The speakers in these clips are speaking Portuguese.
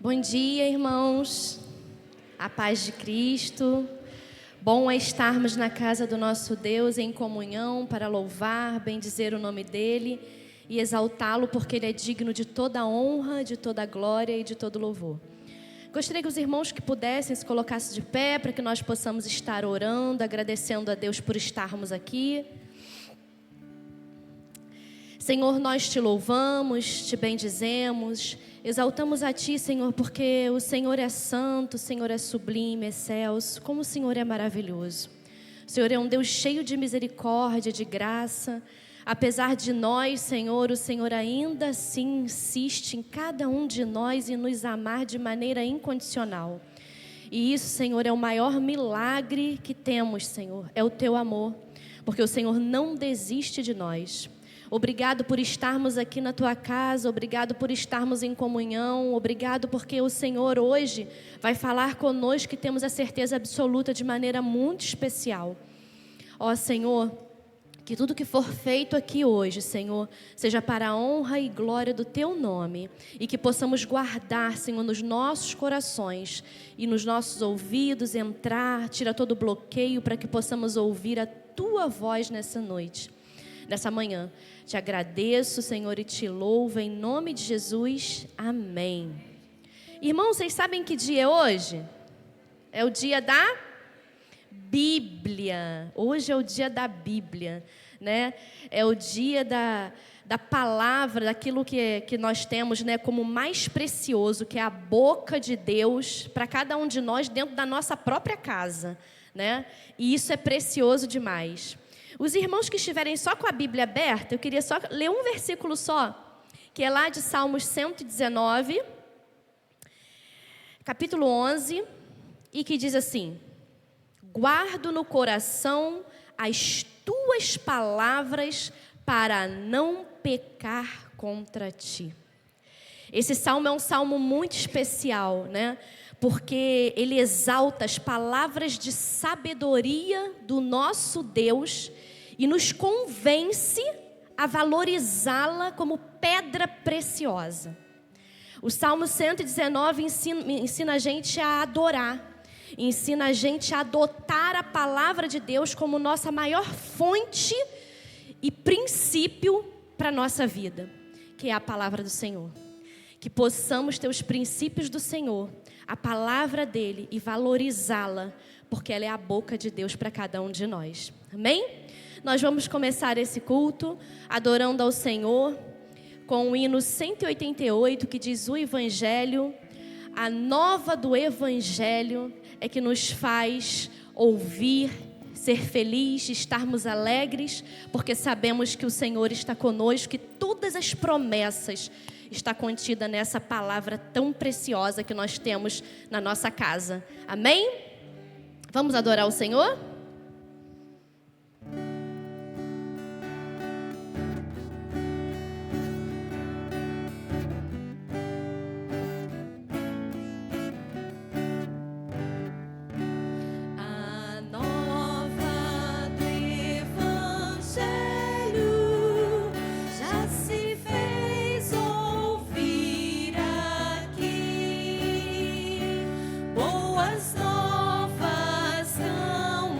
Bom dia, irmãos. A paz de Cristo. Bom é estarmos na casa do nosso Deus em comunhão para louvar, bendizer o nome dEle e exaltá-lo, porque Ele é digno de toda honra, de toda glória e de todo louvor. Gostaria que os irmãos que pudessem se colocassem de pé para que nós possamos estar orando, agradecendo a Deus por estarmos aqui. Senhor, nós te louvamos, te bendizemos, exaltamos a Ti, Senhor, porque o Senhor é santo, o Senhor é sublime, excelso, como o Senhor é maravilhoso. O Senhor é um Deus cheio de misericórdia, de graça. Apesar de nós, Senhor, o Senhor ainda assim insiste em cada um de nós e nos amar de maneira incondicional. E isso, Senhor, é o maior milagre que temos, Senhor, é o Teu amor, porque o Senhor não desiste de nós. Obrigado por estarmos aqui na Tua casa, obrigado por estarmos em comunhão, obrigado porque o Senhor hoje vai falar conosco e temos a certeza absoluta de maneira muito especial. Ó Senhor, que tudo que for feito aqui hoje, Senhor, seja para a honra e glória do Teu nome e que possamos guardar, Senhor, nos nossos corações e nos nossos ouvidos, tira todo o bloqueio para que possamos ouvir a Tua voz nessa noite. Nessa manhã, te agradeço, Senhor, e te louvo em nome de Jesus, amém. Irmãos, vocês sabem que dia é hoje? É o dia da Bíblia. Hoje é o dia da Bíblia, né? É o dia da palavra, daquilo que nós temos, né, como mais precioso, que é a boca de Deus para cada um de nós dentro da nossa própria casa, né? E isso é precioso demais. Os irmãos que estiverem só com a Bíblia aberta, eu queria só ler um versículo só, que é lá de Salmos 119, capítulo 11, e que diz assim: guardo no coração as tuas palavras para não pecar contra ti. Esse salmo é um salmo muito especial, né? Porque ele exalta as palavras de sabedoria do nosso Deus e nos convence a valorizá-la como pedra preciosa. O Salmo 119 ensina a gente a adorar, ensina a gente a adotar a palavra de Deus como nossa maior fonte e princípio para a nossa vida, que é a palavra do Senhor. Que possamos ter os princípios do Senhor, a palavra dele, e valorizá-la, porque ela é a boca de Deus para cada um de nós. Amém? Nós vamos começar esse culto adorando ao Senhor com o hino 188, que diz: o Evangelho, a nova do Evangelho é que nos faz ouvir, ser feliz, estarmos alegres, porque sabemos que o Senhor está conosco, que todas as promessas está contida nessa palavra tão preciosa que nós temos na nossa casa. Amém? Vamos adorar o Senhor? Boas novas são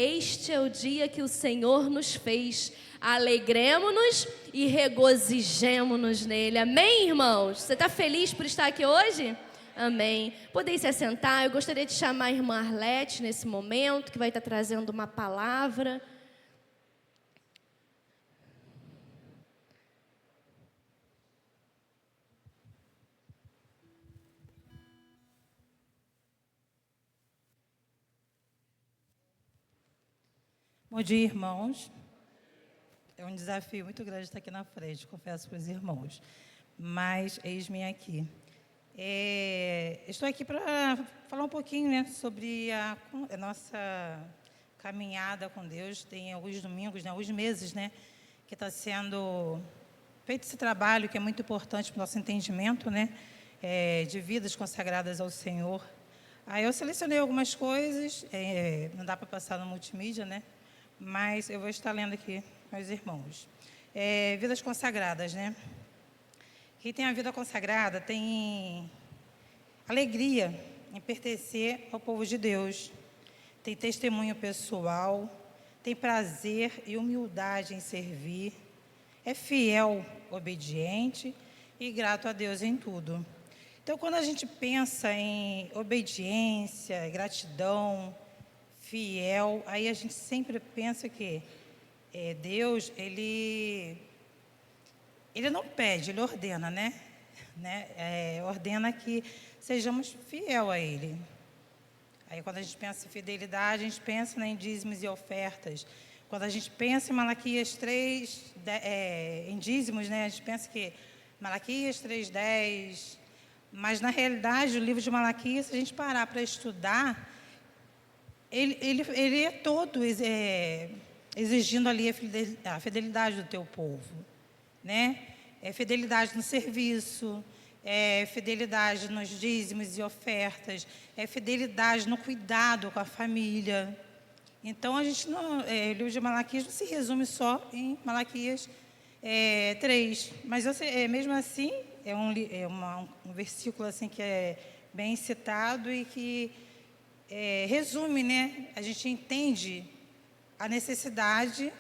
Este é o dia que o Senhor nos fez. Alegremo-nos e regozijemo-nos nele. Amém, irmãos? Você está feliz por estar aqui hoje? Amém. Podem se assentar. Eu gostaria de chamar a irmã Arlete nesse momento, que vai estar trazendo uma palavra. Bom dia, irmãos. É um desafio muito grande estar aqui na frente, confesso para os irmãos. Mas eis-me aqui. Estou aqui para falar um pouquinho, né, sobre a nossa caminhada com Deus. Tem alguns domingos, né, alguns meses, né, que está sendo feito esse trabalho que é muito importante para o nosso entendimento, né, de vidas consagradas ao Senhor. Aí eu selecionei algumas coisas, não dá para passar no multimídia, né? Mas eu vou estar lendo aqui com os irmãos. Vidas consagradas, né? Quem tem a vida consagrada tem alegria em pertencer ao povo de Deus, tem testemunho pessoal, tem prazer e humildade em servir, é fiel, obediente e grato a Deus em tudo. Então, quando a gente pensa em obediência, gratidão, fiel, aí a gente sempre pensa que Deus, ele não pede, ele ordena, né? Ordena que sejamos fiel a Ele. Aí, quando a gente pensa em fidelidade, a gente pensa, né, em dízimos e ofertas. Quando a gente pensa em Malaquias 3, em dízimos, né, a gente pensa que Malaquias 3:10, mas, na realidade, o livro de Malaquias, se a gente parar para estudar, ele é todo exigindo ali a fidelidade do teu povo, né? Fidelidade no serviço, fidelidade nos dízimos e ofertas, fidelidade no cuidado com a família. Então, a gente não, o livro de Malaquias não se resume só em Malaquias 3, mas mesmo assim é um versículo assim que é bem citado e que resume, né? A gente entende a necessidade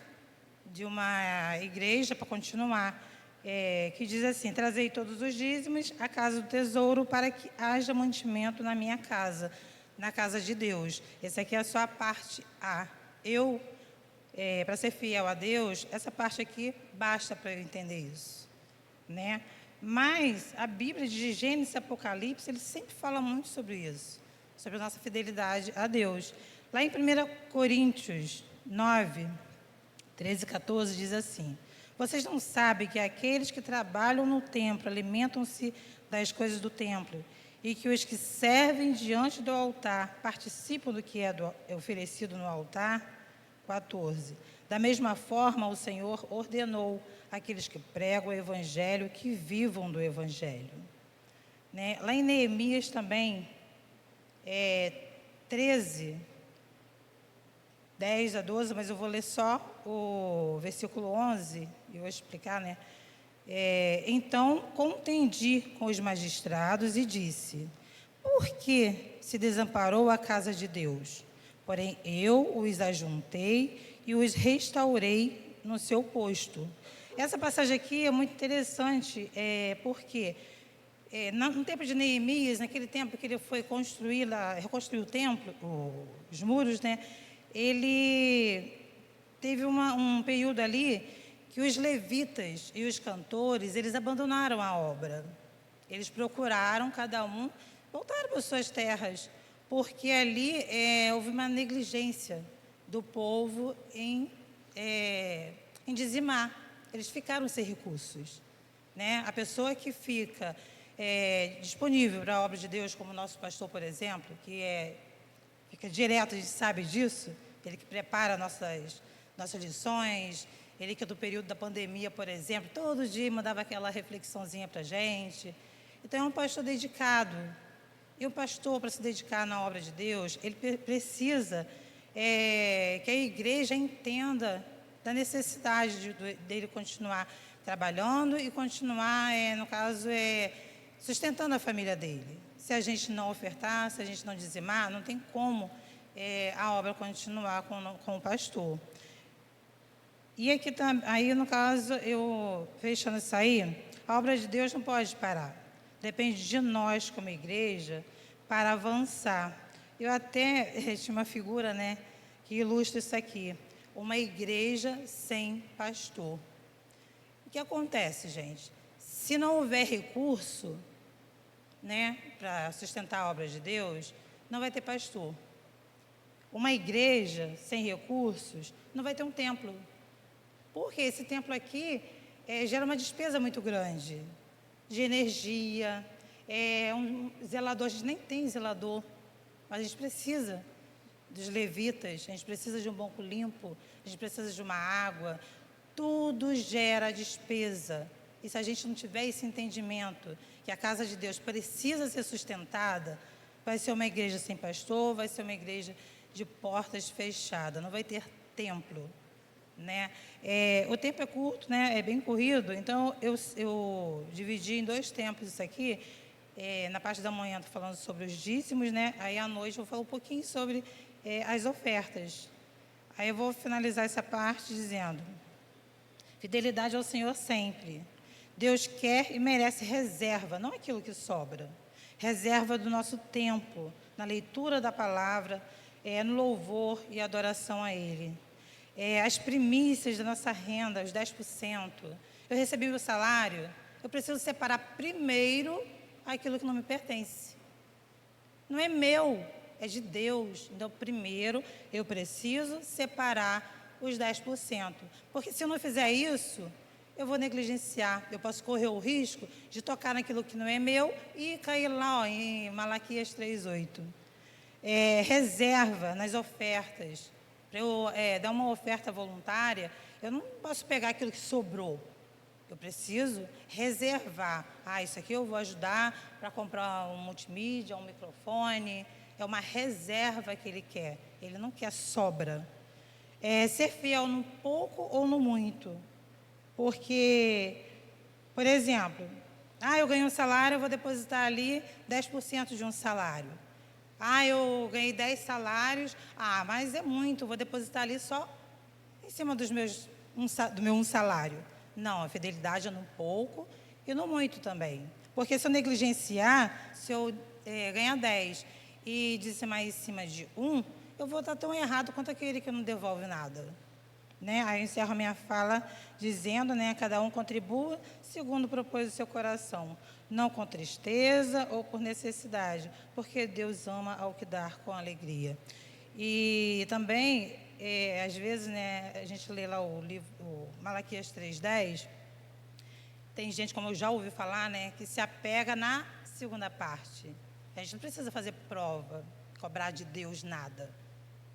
de uma igreja para continuar, que diz assim: trazei todos os dízimos à casa do tesouro para que haja mantimento na minha casa, na casa de Deus. Essa aqui é só a parte A. Para ser fiel a Deus, essa parte aqui basta para eu entender isso, né? Mas a Bíblia de Gênesis e Apocalipse, ele sempre fala muito sobre isso, sobre a nossa fidelidade a Deus. Lá em 1 Coríntios 9, 13 e 14, diz assim: vocês não sabem que aqueles que trabalham no templo alimentam-se das coisas do templo, e que os que servem diante do altar participam do que é oferecido no altar? 14. Da mesma forma, o Senhor ordenou àqueles que pregam o Evangelho que vivam do Evangelho. Né? Lá em Neemias também, 13, 10 a 12, mas eu vou ler só o versículo 11, e vou explicar, né? Então, contendi com os magistrados e disse: por que se desamparou a casa de Deus? Porém, eu os ajuntei e os restaurei no seu posto. Essa passagem aqui é muito interessante, porque no tempo de Neemias, naquele tempo que ele foi reconstruir o templo, os muros, né? Ele teve um período ali que os levitas e os cantores, eles abandonaram a obra. Eles procuraram, cada um, voltar para suas terras, porque ali houve uma negligência do povo em dizimar. Eles ficaram sem recursos, né? A pessoa que fica disponível para a obra de Deus, como o nosso pastor, por exemplo, que fica direto, a gente sabe disso, ele que prepara nossas lições, ele que do período da pandemia, por exemplo, todo dia mandava aquela reflexãozinha para a gente. Então, é um pastor dedicado. E o pastor, para se dedicar na obra de Deus, ele precisa que a igreja entenda da necessidade dele continuar trabalhando e continuar, no caso, sustentando a família dele. Se a gente não ofertar, se a gente não dizimar, não tem como a obra continuar com o pastor. E aqui, aí, no caso, eu fechando isso aí, a obra de Deus não pode parar. Depende de nós, como igreja, para avançar. Eu até tinha uma figura, né, que ilustra isso aqui. Uma igreja sem pastor. O que acontece, gente? Se não houver recurso, né, para sustentar a obra de Deus, não vai ter pastor. Uma igreja sem recursos não vai ter um templo. Porque esse templo aqui gera uma despesa muito grande de energia. Um zelador, a gente nem tem zelador, mas a gente precisa dos levitas, a gente precisa de um banco limpo, a gente precisa de uma água. Tudo gera despesa. E se a gente não tiver esse entendimento que a casa de Deus precisa ser sustentada, vai ser uma igreja sem pastor, vai ser uma igreja de portas fechadas, não vai ter templo, né? O tempo é curto, né? É bem corrido, então eu dividi em 2 tempos isso aqui. Na parte da manhã estou falando sobre os dízimos, né? Aí à noite eu vou falar um pouquinho sobre as ofertas. Aí eu vou finalizar essa parte dizendo: fidelidade ao Senhor sempre. Deus quer e merece reserva, não aquilo que sobra. Reserva do nosso tempo, na leitura da palavra, no louvor e adoração a Ele. As primícias da nossa renda, os 10%. Eu recebi meu salário, eu preciso separar primeiro aquilo que não me pertence. Não é meu, é de Deus. Então, primeiro, eu preciso separar os 10%. Porque se eu não fizer isso, eu vou negligenciar. Eu posso correr o risco de tocar naquilo que não é meu e cair lá em Malaquias 3:8. Reserva nas ofertas. Para eu dar uma oferta voluntária, eu não posso pegar aquilo que sobrou. Eu preciso reservar. Isso aqui eu vou ajudar para comprar um multimídia, um microfone. É uma reserva que ele quer. Ele não quer sobra. Ser fiel no pouco ou no muito. Porque, por exemplo, eu ganhei um salário, eu vou depositar ali 10% de um salário. Eu ganhei 10 salários, mas é muito, vou depositar ali só em cima do meu um salário. Não, a fidelidade é no pouco e no muito também. Porque se eu negligenciar, se eu ganhar 10 e dizimar em cima de 1, eu vou estar tão errado quanto aquele que não devolve nada. Né? Aí eu encerro a minha fala dizendo, né, cada um contribua segundo propôs o seu coração, não com tristeza ou por necessidade, porque Deus ama ao que dar com alegria. E também, às vezes, né, a gente lê lá o livro, o Malaquias 3:10, tem gente, como eu já ouvi falar, né, que se apega na segunda parte. A gente não precisa fazer prova, cobrar de Deus nada,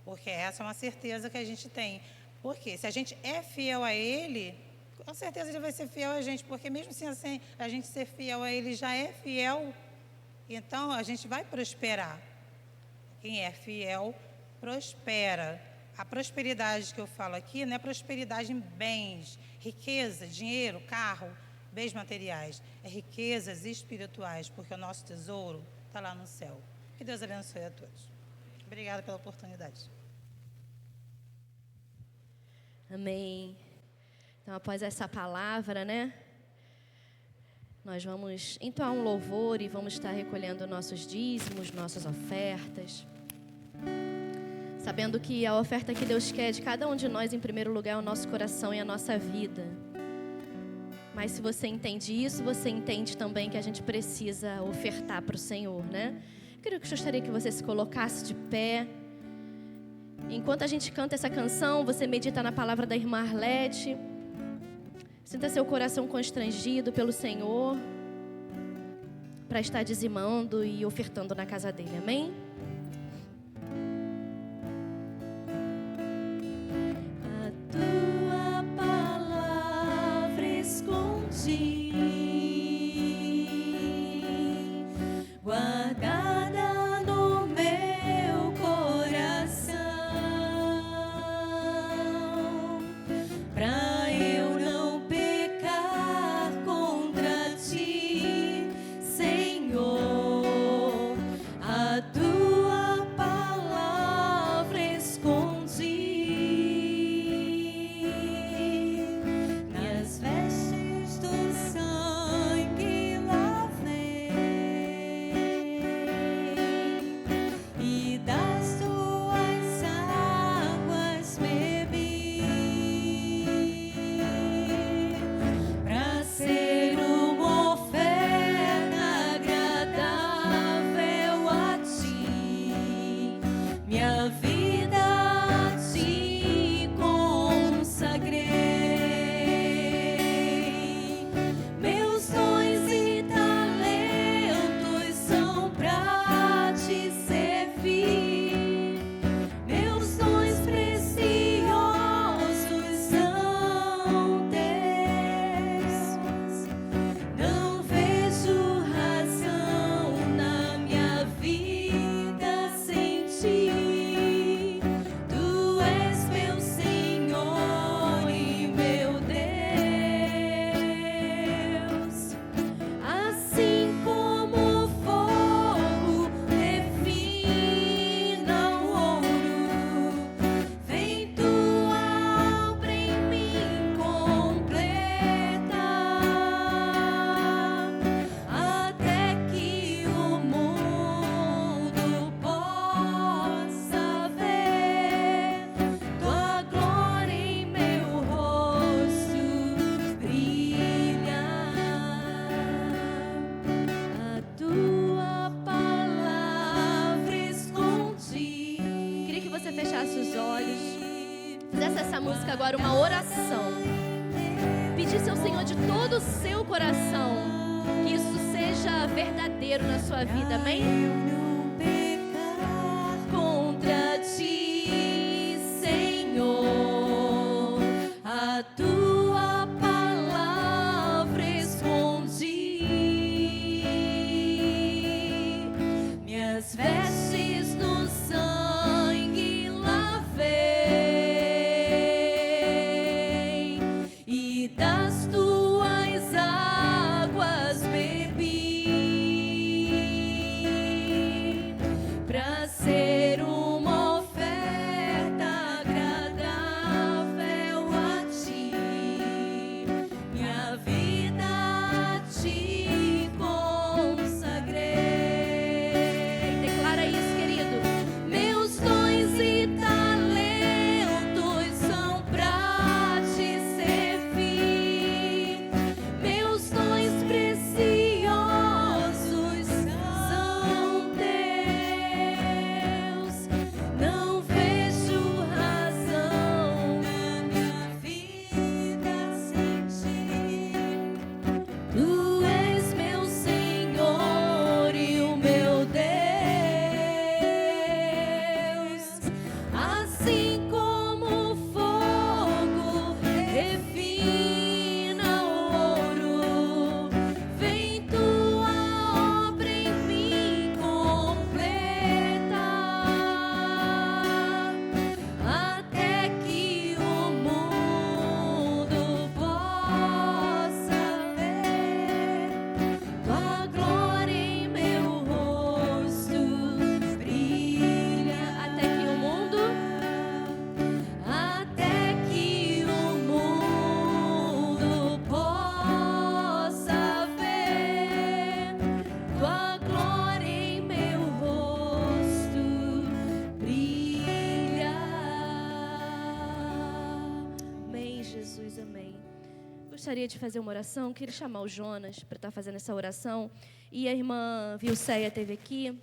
porque essa é uma certeza que a gente tem. Porque se a gente é fiel a Ele, com certeza Ele vai ser fiel a gente, porque mesmo assim a gente ser fiel a Ele já é fiel, então a gente vai prosperar. Quem é fiel, prospera. A prosperidade que eu falo aqui não é prosperidade em bens, riqueza, dinheiro, carro, bens materiais. É riquezas espirituais, porque o nosso tesouro está lá no céu. Que Deus abençoe a todos. Obrigada pela oportunidade. Amém. Então, após essa palavra, né, nós vamos entoar um louvor e vamos estar recolhendo nossos dízimos, nossas ofertas. Sabendo que a oferta que Deus quer de cada um de nós, em primeiro lugar, é o nosso coração e a nossa vida. Mas se você entende isso, você entende também que a gente precisa ofertar para o Senhor, né? Eu gostaria que você se colocasse de pé. Enquanto a gente canta essa canção, você medita na palavra da irmã Arlete. Sinta seu coração constrangido pelo Senhor para estar dizimando e ofertando na casa dele, amém? A tua palavra escondi, guardada no meu coração, pra eu não pecar contra ti, Senhor. A tua fechasse os olhos, fizesse essa música agora uma oração. Pedisse ao Senhor de todo o seu coração que isso seja verdadeiro na sua vida, amém? Contra ti, Senhor, a tua palavra escondi, minhas vestes no sangue lavei e das tuas águas bebi, pra ser uma oferta agradável a ti, minha vida a ti consagrei. Declara isso, querido. Meus dons e talentos são pra te servir, meus dons preciosos são teus. Não vejo razão na minha vida sem ti. Tu és meu Senhor e o meu Deus. Assim como o fogo refina o ouro, vem tua obra em mim completa, até que o mundo possa ver tua glória em meu rosto brilha. Até que o mundo possa ver tua glória em meu rosto brilha. Amém, Jesus, amém. Gostaria de fazer uma oração, queria chamar o Jonas para estar fazendo essa oração. E a irmã Vilceia esteve aqui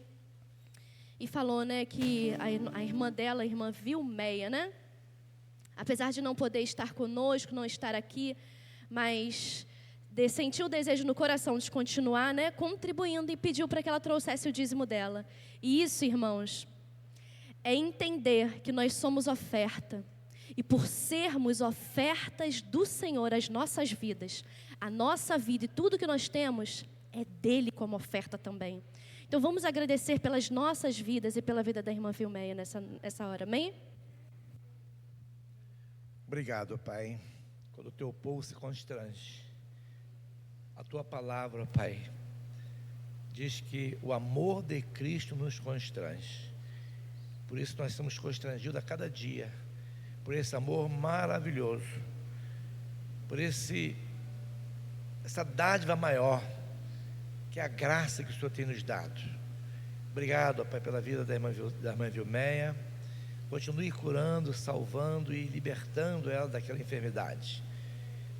e falou, né, que a irmã dela, a irmã Vilmeia, né, apesar de não poder estar conosco, não estar aqui, mas sentiu o desejo no coração de continuar, né, contribuindo, e pediu para que ela trouxesse o dízimo dela. E isso, irmãos, é entender que nós somos oferta. E por sermos ofertas do Senhor, as nossas vidas, a nossa vida e tudo que nós temos é dele como oferta também. Então vamos agradecer pelas nossas vidas e pela vida da irmã Vilmeia nessa hora, amém? Obrigado, Pai, quando o teu povo se constrange. A tua palavra, Pai, diz que o amor de Cristo nos constrange. Por isso nós somos constrangidos a cada dia, por esse amor maravilhoso, por essa dádiva maior, que é a graça que o Senhor tem nos dado. Obrigado, Pai, pela vida da irmã Vilmeia. Continue curando, salvando e libertando ela daquela enfermidade.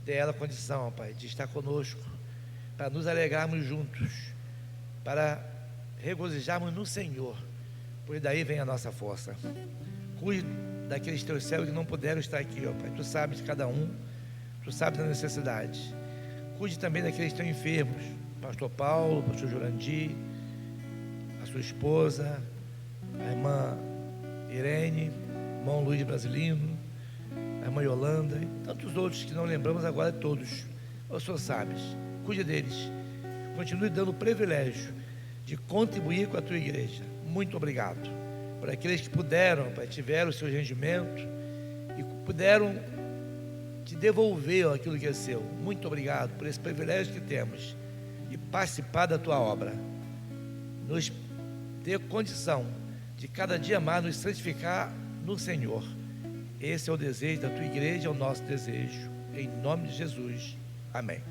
Dê ela a condição, Pai, de estar conosco, para nos alegrarmos juntos, para regozijarmos no Senhor, pois daí vem a nossa força. Cuide daqueles teus céus que não puderam estar aqui, ó Pai. Tu sabes de cada um, tu sabes da necessidade. Cuide também daqueles que estão enfermos, pastor Paulo, pastor Jurandir, a sua esposa, a irmã Irene, irmão Luiz Brasilino, a irmã Yolanda e tantos outros que não lembramos agora, todos. O Senhor sabe, cuide deles. Continue dando o privilégio de contribuir com a tua igreja. Muito obrigado por aqueles que puderam, Pai, tiveram o seu rendimento e puderam te devolver aquilo que é seu. Muito obrigado por esse privilégio que temos de participar da tua obra, nos ter condição de cada dia mais nos santificar no Senhor. Esse é o desejo da tua igreja, é o nosso desejo, em nome de Jesus, amém.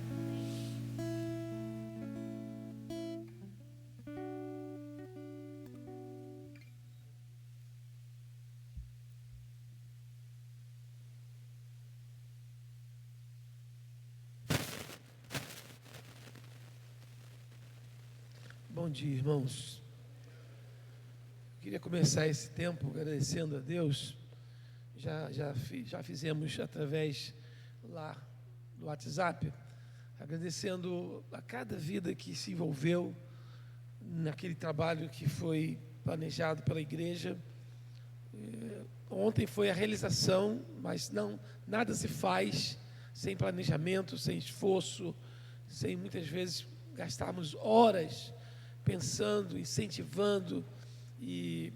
Bom dia, irmãos. Queria começar esse tempo agradecendo a Deus já fizemos através lá do WhatsApp, agradecendo a cada vida que se envolveu naquele trabalho que foi planejado pela igreja. Ontem foi a realização, mas nada se faz sem planejamento, sem esforço, sem muitas vezes gastarmos horas pensando, incentivando. E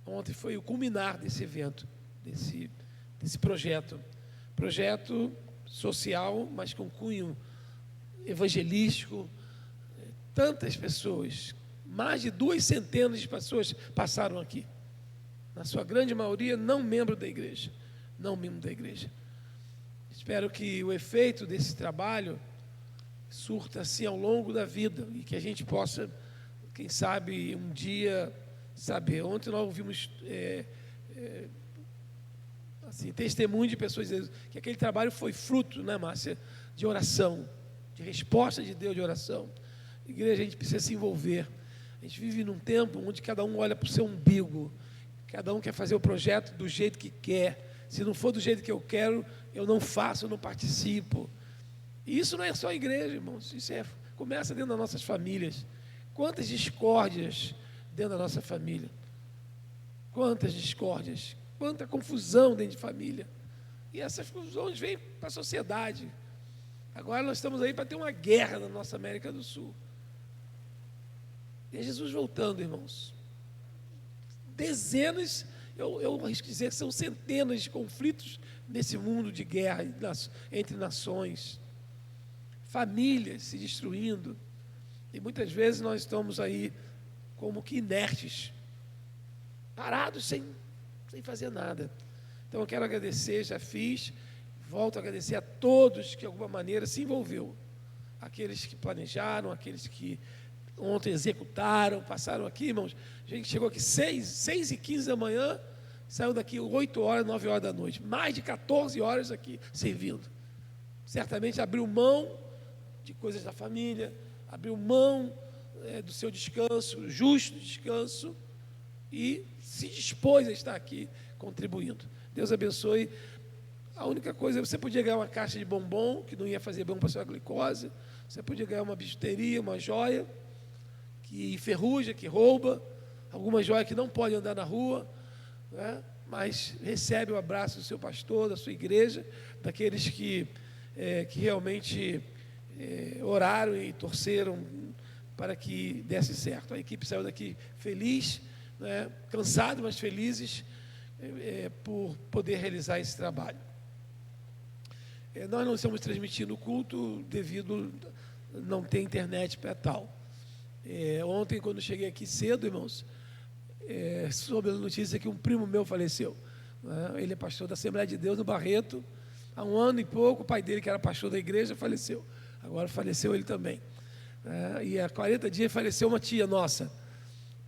ontem foi o culminar desse evento, desse projeto social, mas com cunho evangelístico. Tantas pessoas, mais de 200 de pessoas passaram aqui, na sua grande maioria não membro da igreja. Espero que o efeito desse trabalho surta assim ao longo da vida e que a gente possa, quem sabe, um dia saber. Ontem nós ouvimos assim, testemunho de pessoas dizendo que aquele trabalho foi fruto, né, Márcia, de oração, de resposta de Deus de oração. Igreja, a gente precisa se envolver. A gente vive num tempo onde cada um olha para o seu umbigo, cada um quer fazer o projeto do jeito que quer. Se não for do jeito que eu quero, eu não faço, eu não participo. E isso não é só a igreja, irmãos, isso começa dentro das nossas famílias. Quantas discórdias dentro da nossa família, quantas discórdias, quanta confusão dentro de família. E essas confusões vêm para a sociedade. Agora nós estamos aí para ter uma guerra na nossa América do Sul. E é Jesus voltando, irmãos. Dezenas, eu arrisco dizer que são centenas de conflitos nesse mundo de guerra entre nações. Famílias se destruindo. E muitas vezes nós estamos aí como que inertes, parados sem fazer nada. Então eu quero agradecer, já fiz, volto a agradecer a todos que de alguma maneira se envolveu. Aqueles que planejaram, aqueles que ontem executaram, passaram aqui, irmãos. A gente chegou aqui 6h15 da manhã, saiu daqui 8 horas, 9 horas da noite. Mais de 14 horas aqui servindo. Certamente abriu mão de coisas da família, abriu mão do seu descanso, justo descanso, e se dispôs a estar aqui contribuindo. Deus abençoe. A única coisa, você podia ganhar uma caixa de bombom, que não ia fazer bom para a sua glicose, você podia ganhar uma bijuteria, uma joia, que enferruja, que rouba, alguma joia que não pode andar na rua, né? Mas recebe o abraço do seu pastor, da sua igreja, daqueles que realmente oraram e torceram para que desse certo. A equipe saiu daqui feliz, né? Cansado, mas felizes por poder realizar esse trabalho. Nós não estamos transmitindo o culto devido não ter internet para tal. Ontem, quando cheguei aqui cedo, irmãos, soube a notícia que um primo meu faleceu. Né? Ele é pastor da Assembleia de Deus no Barreto. Há 1 ano e pouco, o pai dele, que era pastor da igreja, faleceu. Agora faleceu ele também. E há 40 dias faleceu uma tia nossa.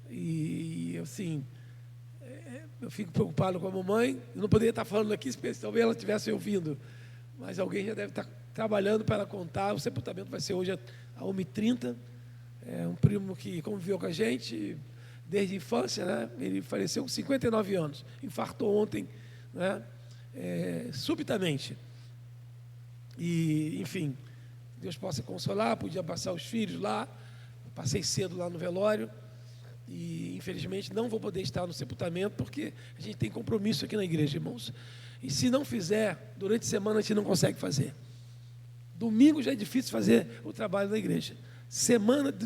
E assim, eu fico preocupado com a mamãe. Eu não poderia estar falando aqui, porque talvez ela estivesse ouvindo. Mas alguém já deve estar trabalhando para ela contar. O sepultamento vai ser hoje às 1h30. Um primo que conviveu com a gente desde a infância, né? Ele faleceu com 59 anos. Infartou ontem, né? Subitamente. E, enfim, Deus possa consolar. Podia passar os filhos lá. Passei cedo lá no velório. E, infelizmente, não vou poder estar no sepultamento, porque a gente tem compromisso aqui na igreja, irmãos. E se não fizer, durante a semana a gente não consegue fazer. Domingo já é difícil fazer o trabalho da igreja.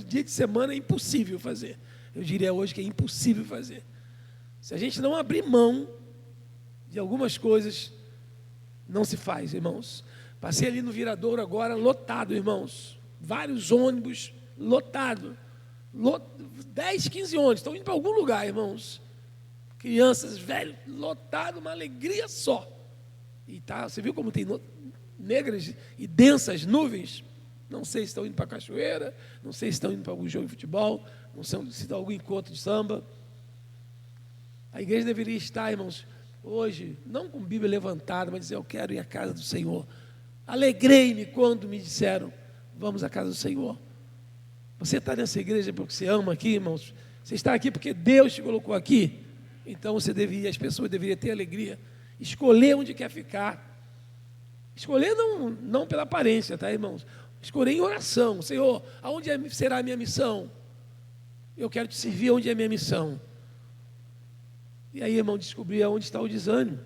Dia de semana é impossível fazer. Eu diria hoje que é impossível fazer. Se a gente não abrir mão de algumas coisas, não se faz, irmãos. Passei ali no Viradouro agora, lotado, irmãos. Vários ônibus, lotado. 10, 15 ônibus, estão indo para algum lugar, irmãos. Crianças, velhos, lotado, uma alegria só. E tá, você viu como tem negras e densas nuvens? Não sei se estão indo para a cachoeira, não sei se estão indo para algum jogo de futebol, não sei se está algum encontro de samba. A igreja deveria estar, irmãos, hoje, não com Bíblia levantada, mas dizer, eu quero ir à casa do Senhor. Alegrei-me quando me disseram, vamos à casa do Senhor. Você está nessa igreja porque você ama aqui, irmãos? Você está aqui porque Deus te colocou aqui? Então as pessoas deveriam ter alegria escolher onde quer ficar. Escolher não pela aparência, tá, irmãos? Escolher em oração. Senhor, aonde será a minha missão? Eu quero te servir onde é a minha missão. E aí, irmão, descobri aonde está o desânimo.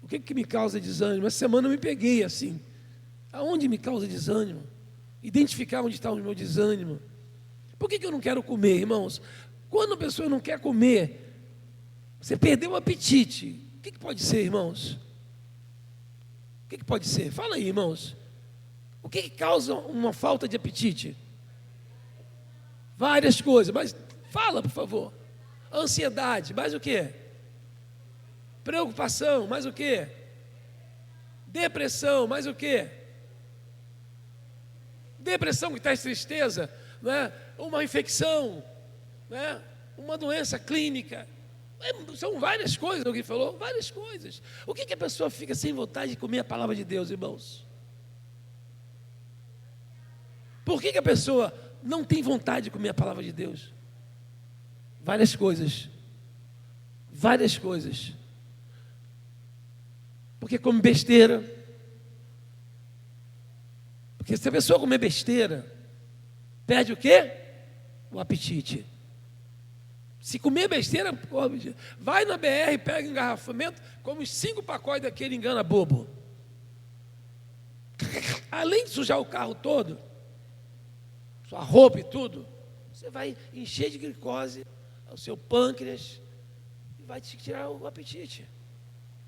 O que me causa desânimo? Essa semana eu me peguei assim. Aonde me causa desânimo? Identificar onde está o meu desânimo. Por que eu não quero comer, irmãos? Quando a pessoa não quer comer, você perdeu o apetite. O que pode ser, irmãos? O que pode ser? Fala aí, irmãos. O que causa uma falta de apetite? Várias coisas, mas fala, por favor. Ansiedade, mais o quê? Preocupação, mais o quê? Depressão, mais o quê? Depressão que traz tristeza, né? Uma infecção, né? Uma doença clínica. São várias coisas, alguém falou? Várias coisas. O que a pessoa fica sem vontade de comer a palavra de Deus, irmãos? Por que a pessoa não tem vontade de comer a palavra de Deus? Várias coisas. Várias coisas. Porque come besteira. Porque se a pessoa comer besteira, perde o quê? O apetite. Se comer besteira, vai na BR, pega engarrafamento, come uns 5 pacotes daquele engana bobo. Além de sujar o carro todo, sua roupa e tudo, você vai encher de glicose o seu pâncreas e vai te tirar o apetite.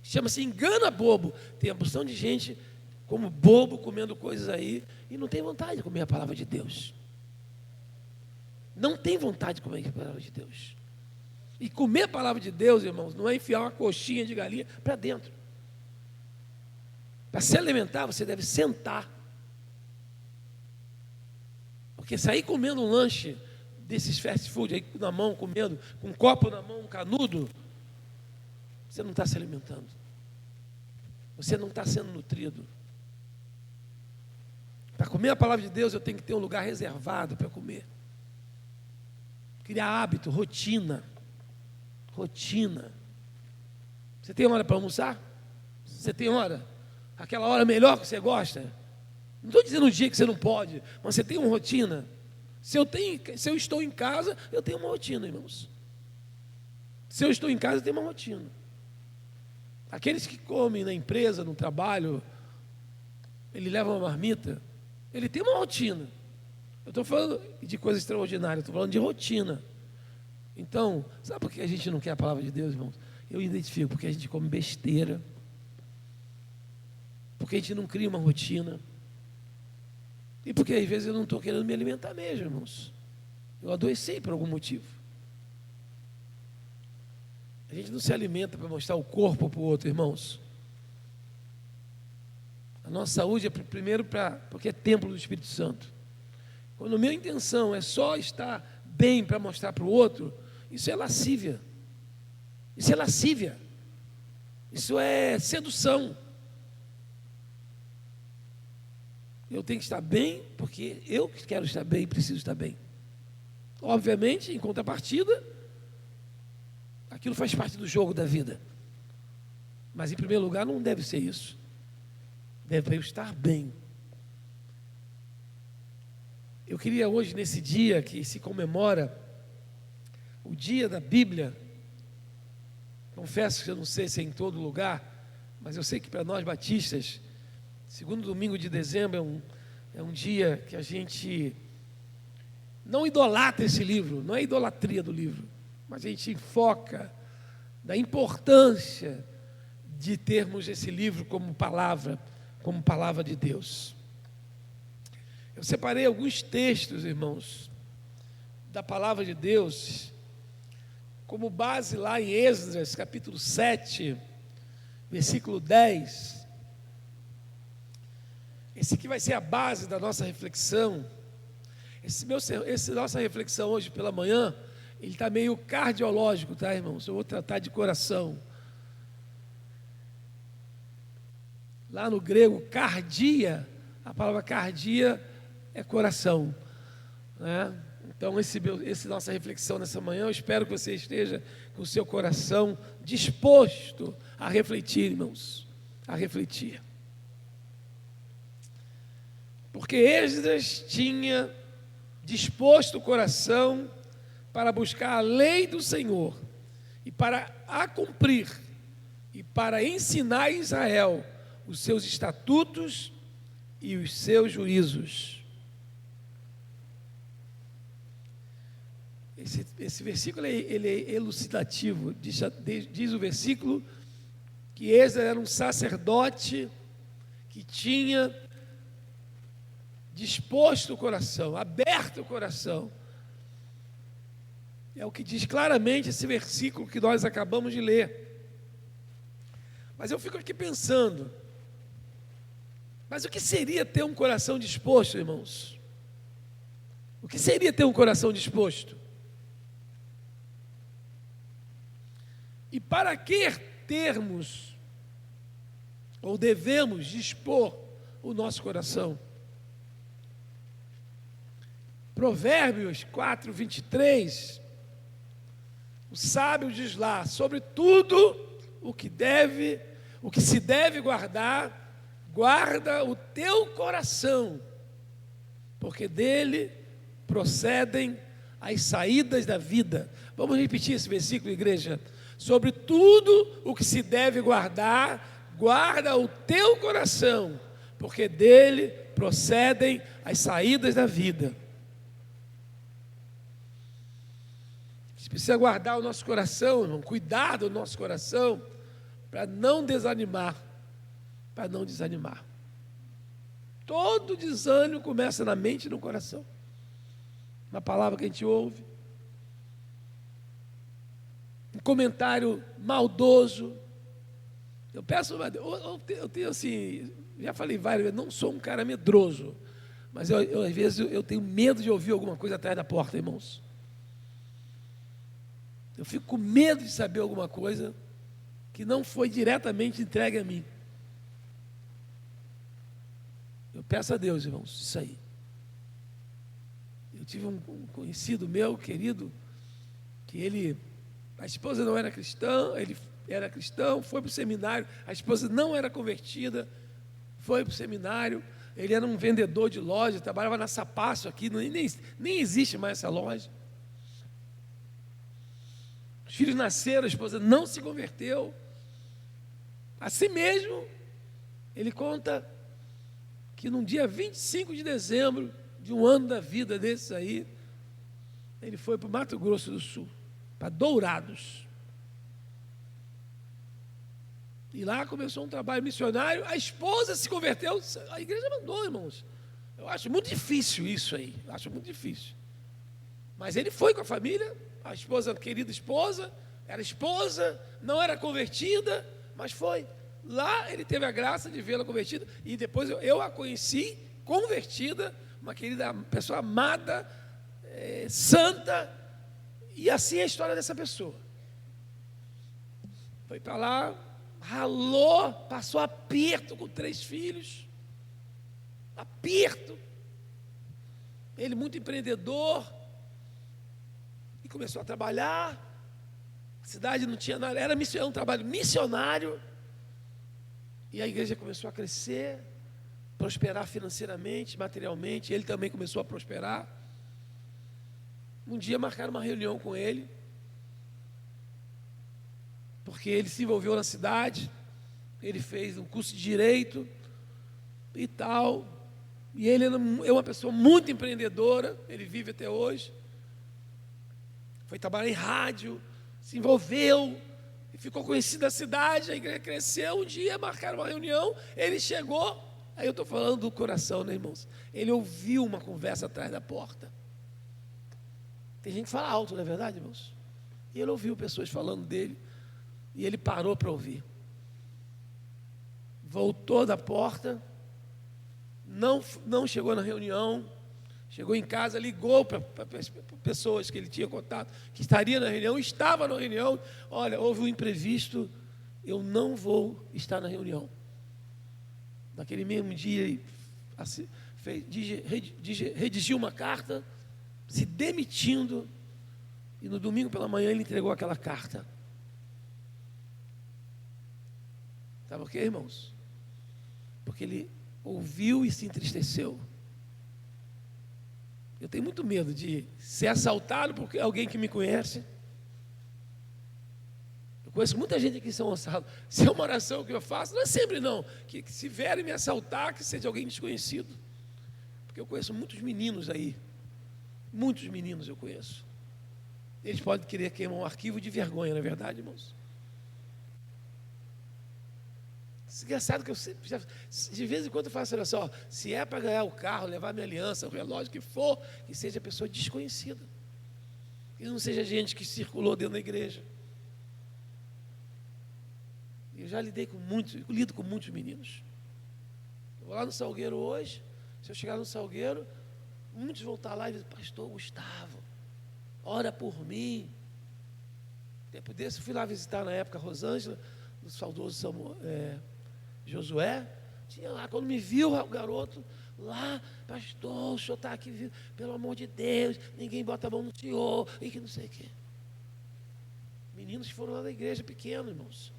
Chama-se engana bobo. Tem a porção de gente como bobo comendo coisas aí e não tem vontade de comer a palavra de Deus. Não tem vontade de comer a palavra de Deus. E comer a palavra de Deus, irmãos, não é enfiar uma coxinha de galinha para dentro. Para se alimentar, você deve sentar. Porque sair comendo um lanche desses fast food aí na mão, comendo, com um copo na mão, um canudo, você não está se alimentando. Você não está sendo nutrido. Para comer a palavra de Deus, eu tenho que ter um lugar reservado para comer. Criar hábito, rotina. Rotina. Você tem hora para almoçar? Você tem hora? Aquela hora melhor que você gosta? Não estou dizendo o dia que você não pode, mas você tem uma rotina. Se eu estou em casa, eu tenho uma rotina, irmãos. Se eu estou em casa, eu tenho uma rotina. Aqueles que comem na empresa, no trabalho, ele leva uma marmita, ele tem uma rotina. Eu estou falando de coisa extraordinária, estou falando de rotina. Então, sabe por que a gente não quer a palavra de Deus, irmãos? Eu identifico, porque a gente come besteira, porque a gente não cria uma rotina, e porque às vezes eu não estou querendo me alimentar mesmo, irmãos. Eu adoeci por algum motivo. A gente não se alimenta para mostrar o corpo para o outro, irmãos. A nossa saúde é primeiro porque é templo do Espírito Santo. Quando a minha intenção é só estar bem para mostrar para o outro, isso é lascívia. Isso é lascívia. Isso é sedução. Eu tenho que estar bem, porque eu quero estar bem e preciso estar bem. Obviamente, em contrapartida, aquilo faz parte do jogo da vida. Mas, em primeiro lugar, não deve ser isso. Deve eu estar bem. Eu queria hoje, nesse dia que se comemora o dia da Bíblia, confesso que eu não sei se é em todo lugar, mas eu sei que para nós batistas, segundo domingo de dezembro é um dia que a gente não idolatra esse livro, não é idolatria do livro, mas a gente foca na importância de termos esse livro como palavra de Deus. Eu separei alguns textos, irmãos, da palavra de Deus, como base lá em Esdras, capítulo 7, versículo 10. Esse aqui vai ser a base da nossa reflexão. Essa nossa reflexão hoje pela manhã, ele está meio cardiológico, tá, irmãos? Eu vou tratar de coração. Lá no grego, cardia, a palavra cardia é coração, né? Um Então, essa nossa reflexão nessa manhã, eu espero que você esteja com o seu coração disposto a refletir, irmãos, a refletir. Porque Esdras tinha disposto o coração para buscar a lei do Senhor e para a cumprir e para ensinar a Israel os seus estatutos e os seus juízos. Esse versículo ele é elucidativo. Diz o versículo que Esdras era um sacerdote que tinha disposto o coração, aberto o coração. É o que diz claramente esse versículo que nós acabamos de ler. Mas eu fico aqui pensando, mas o que seria ter um coração disposto, irmãos? O que seria ter um coração disposto? E para que termos ou devemos dispor o nosso coração? Provérbios 4, 23, o sábio diz lá, sobre tudo o que se deve guardar, guarda o teu coração, porque dele procedem as saídas da vida. Vamos repetir esse versículo, igreja? Sobre tudo o que se deve guardar, guarda o teu coração, porque dele procedem as saídas da vida. A gente precisa guardar o nosso coração, irmão, cuidar do nosso coração, para não desanimar, Todo desânimo começa na mente e no coração, na palavra que a gente ouve, um comentário maldoso. Eu peço, eu tenho assim, já falei várias vezes, não sou um cara medroso, mas às vezes eu tenho medo de ouvir alguma coisa atrás da porta, irmãos. Eu fico com medo de saber alguma coisa que não foi diretamente entregue a mim. Eu peço a Deus, irmãos, isso aí. Eu tive um conhecido meu, querido, que a esposa não era cristã, ele era cristão, foi para o seminário, a esposa não era convertida, foi para o seminário, ele era um vendedor de loja, trabalhava na Sapasso aqui, nem existe mais essa loja. Os filhos nasceram, a esposa não se converteu. Assim mesmo, ele conta que no dia 25 de dezembro de um ano da vida desses aí, ele foi para o Mato Grosso do Sul, para Dourados. E lá começou um trabalho missionário, a esposa se converteu, a igreja mandou, irmãos. Eu acho muito difícil isso aí, acho muito difícil. Mas ele foi com a família, a esposa, a querida esposa, era esposa, não era convertida, mas foi. Lá ele teve a graça de vê-la convertida, e depois eu a conheci convertida, uma querida pessoa amada, santa, e assim é a história dessa pessoa. Foi para lá, ralou, passou aperto com 3 filhos, aperto. Ele muito empreendedor, e começou a trabalhar. A cidade não tinha nada, era um trabalho missionário. E a igreja começou a crescer, prosperar financeiramente, materialmente. Ele também começou a prosperar. Um dia marcaram uma reunião com ele, porque ele se envolveu na cidade, ele fez um curso de direito e tal. E ele é uma pessoa muito empreendedora, ele vive até hoje. Foi trabalhar em rádio, se envolveu, e ficou conhecido na cidade, a igreja cresceu. Um dia marcaram uma reunião, ele chegou, aí eu estou falando do coração, né, irmãos? Ele ouviu uma conversa atrás da porta. Tem gente que fala alto, não é verdade, irmãos? E ele ouviu pessoas falando dele, e ele parou para ouvir. Voltou da porta, não chegou na reunião, chegou em casa, ligou para pessoas que ele tinha contato, que estaria na reunião, estava na reunião. Olha, houve um imprevisto, eu não vou estar na reunião. Naquele mesmo dia, ele redigiu uma carta se demitindo, e no domingo pela manhã ele entregou aquela carta. Sabe por quê, irmãos? Porque ele ouviu e se entristeceu. Eu tenho muito medo de ser assaltado por alguém que me conhece. Eu conheço muita gente aqui em São Gonçalo. Se é uma oração que eu faço, não é sempre não. Que se vierem me assaltar, que seja alguém desconhecido. Porque eu conheço muitos meninos aí. Muitos meninos eu conheço. Eles podem querer queimar um arquivo de vergonha, não é verdade, irmãos? Engraçado que eu sempre, de vez em quando eu faço oração, se é para ganhar o carro, levar minha aliança, o relógio, que for, que seja pessoa desconhecida. Que não seja gente que circulou dentro da igreja. Eu já lido com muitos meninos. Eu vou lá no Salgueiro hoje, se eu chegar no Salgueiro, muitos vão estar lá e dizem, pastor Gustavo, ora por mim. Tempo desse, eu fui lá visitar na época a Rosângela, no saudoso Josué, tinha lá, quando me viu o garoto, lá, pastor, o senhor está aqui, pelo amor de Deus, ninguém bota a mão no senhor, e que não sei o quê. Meninos que foram lá na igreja pequeno, irmãos.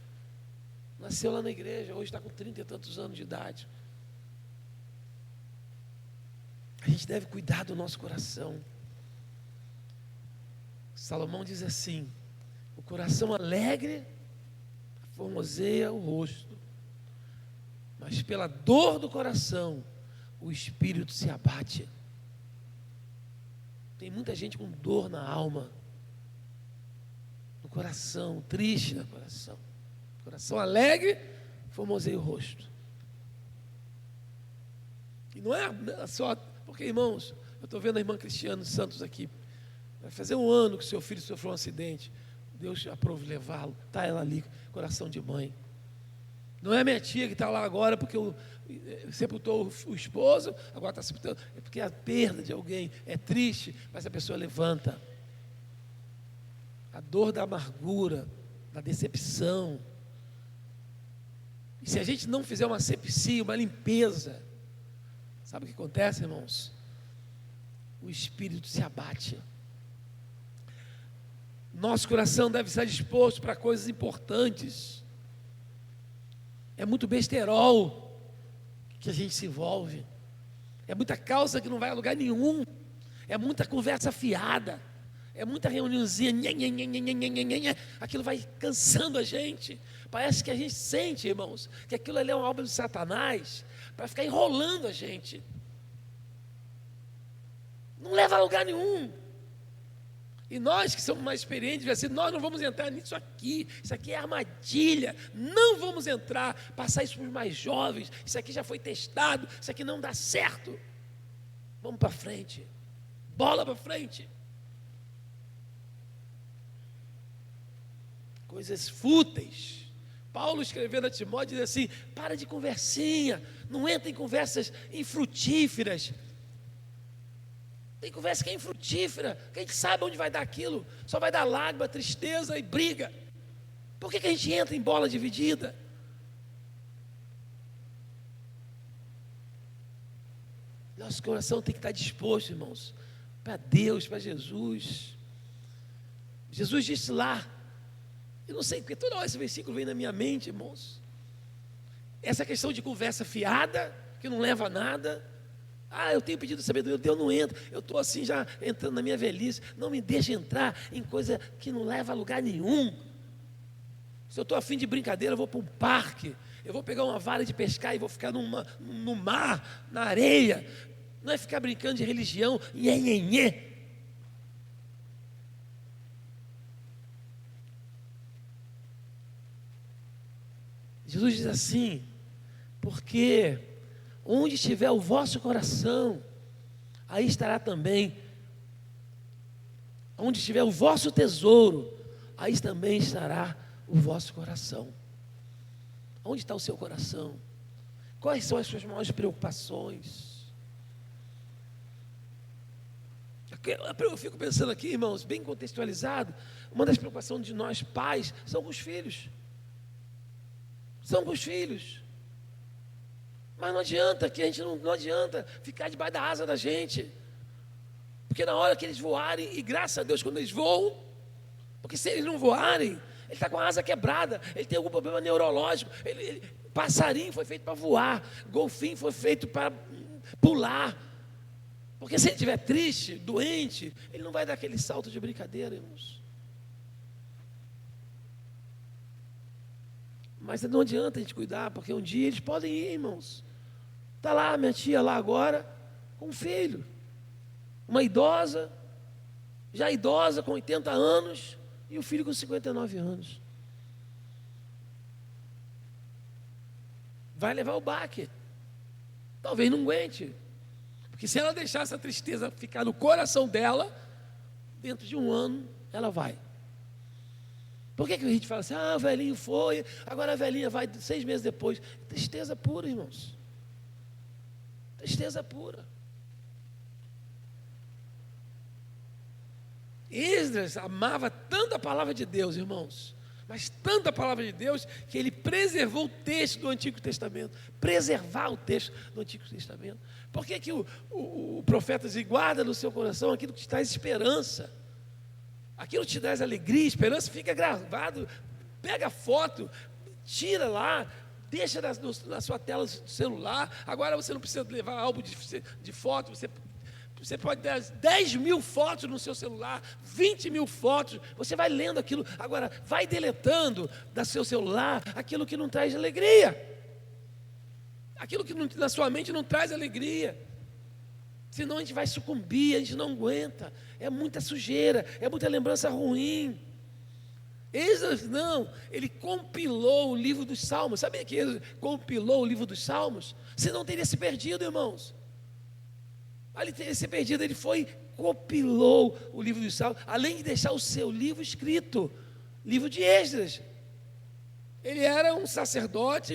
Nasceu lá na igreja, hoje está com 30 e tantos anos de idade. A gente deve cuidar do nosso coração. Salomão diz assim, o coração alegre formoseia o rosto, mas pela dor do coração, o espírito se abate. Tem muita gente com dor na alma, no coração, triste no coração. Coração alegre, formoseia o rosto. E não é só, porque irmãos, eu estou vendo a irmã Cristiane Santos aqui, vai fazer um ano que seu filho sofreu um acidente, Deus aprove levá-lo, está ela ali, coração de mãe. Não é minha tia que está lá agora porque sepultou o esposo, agora está sepultando, é porque a perda de alguém é triste, mas a pessoa levanta. A dor da amargura, da decepção. E se a gente não fizer uma asepsia, uma limpeza, sabe o que acontece, irmãos? O espírito se abate. Nosso coração deve estar disposto para coisas importantes. É muito besterol que a gente se envolve. É muita causa que não vai a lugar nenhum. É muita conversa fiada. É muita reuniãozinha. Aquilo vai cansando a gente. Parece que a gente sente, irmãos, que aquilo ali é uma obra de Satanás para ficar enrolando a gente. Não leva a lugar nenhum. E nós que somos mais experientes, assim, nós não vamos entrar nisso aqui, isso aqui é armadilha, não vamos entrar, passar isso para os mais jovens, isso aqui já foi testado, isso aqui não dá certo. Vamos para frente, bola para frente. Coisas fúteis. Paulo escrevendo a Timóteo diz assim, para de conversinha, não entra em conversas infrutíferas. Tem conversa que é infrutífera, que a gente sabe onde vai dar aquilo, só vai dar lágrima, tristeza e briga. Por que a gente entra em bola dividida? Nosso coração tem que estar disposto, irmãos, para Deus, para Jesus. Jesus disse lá, eu não sei, porque toda hora esse versículo vem na minha mente, irmãos. Essa questão de conversa fiada, que não leva a nada. Eu tenho pedido sabedoria, Deus não entra, eu estou assim já entrando na minha velhice, não me deixa entrar em coisa que não leva a lugar nenhum. Se eu estou afim de brincadeira, eu vou para um parque, eu vou pegar uma vara de pescar e vou ficar no mar, na areia, não é ficar brincando de religião, nhenhenhê. Jesus diz assim, porque onde estiver o vosso coração, aí estará também. Onde estiver o vosso tesouro, aí também estará o vosso coração. Onde está o seu coração? Quais são as suas maiores preocupações? Eu fico pensando aqui, irmãos, bem contextualizado, uma das preocupações de nós pais são com os filhos. São com os filhos. Mas não adianta que a gente não adianta ficar debaixo da asa da gente. Porque na hora que eles voarem, e graças a Deus quando eles voam, porque se eles não voarem, ele está com a asa quebrada, ele tem algum problema neurológico, passarinho foi feito para voar, golfinho foi feito para pular. Porque se ele estiver triste, doente, ele não vai dar aquele salto de brincadeira, irmãos. Mas não adianta a gente cuidar, porque um dia eles podem ir, irmãos. Está lá minha tia lá agora, com um filho. Uma idosa, já idosa, com 80 anos, e o filho com 59 anos. Vai levar o baque. Talvez não aguente. Porque se ela deixar essa tristeza ficar no coração dela, dentro de um ano, ela vai. Por que a gente fala assim, o velhinho foi, agora a velhinha vai 6 meses depois? Tristeza pura, irmãos. Tristeza pura. Esdras amava tanto a palavra de Deus, irmãos, mas tanta palavra de Deus, que ele preservou o texto do Antigo Testamento. Preservar o texto do Antigo Testamento. Por que que o profeta diz, guarda no seu coração aquilo que te traz esperança? Aquilo que te traz alegria, esperança, fica gravado. Pega a foto, tira lá, deixa na sua tela do celular. Agora você não precisa levar álbum de foto, você pode ter 10 mil fotos no seu celular, 20 mil fotos, você vai lendo aquilo. Agora, vai deletando do seu celular aquilo que não traz alegria. Aquilo que na sua mente não traz alegria. Senão a gente vai sucumbir, a gente não aguenta. É muita sujeira, é muita lembrança ruim. Esdras não, ele compilou o livro dos Salmos. Sabia que ele compilou o livro dos Salmos? Senão teria se perdido, irmãos. Ele teria se perdido, ele compilou o livro dos Salmos, além de deixar o seu livro escrito, livro de Esdras. Ele era um sacerdote,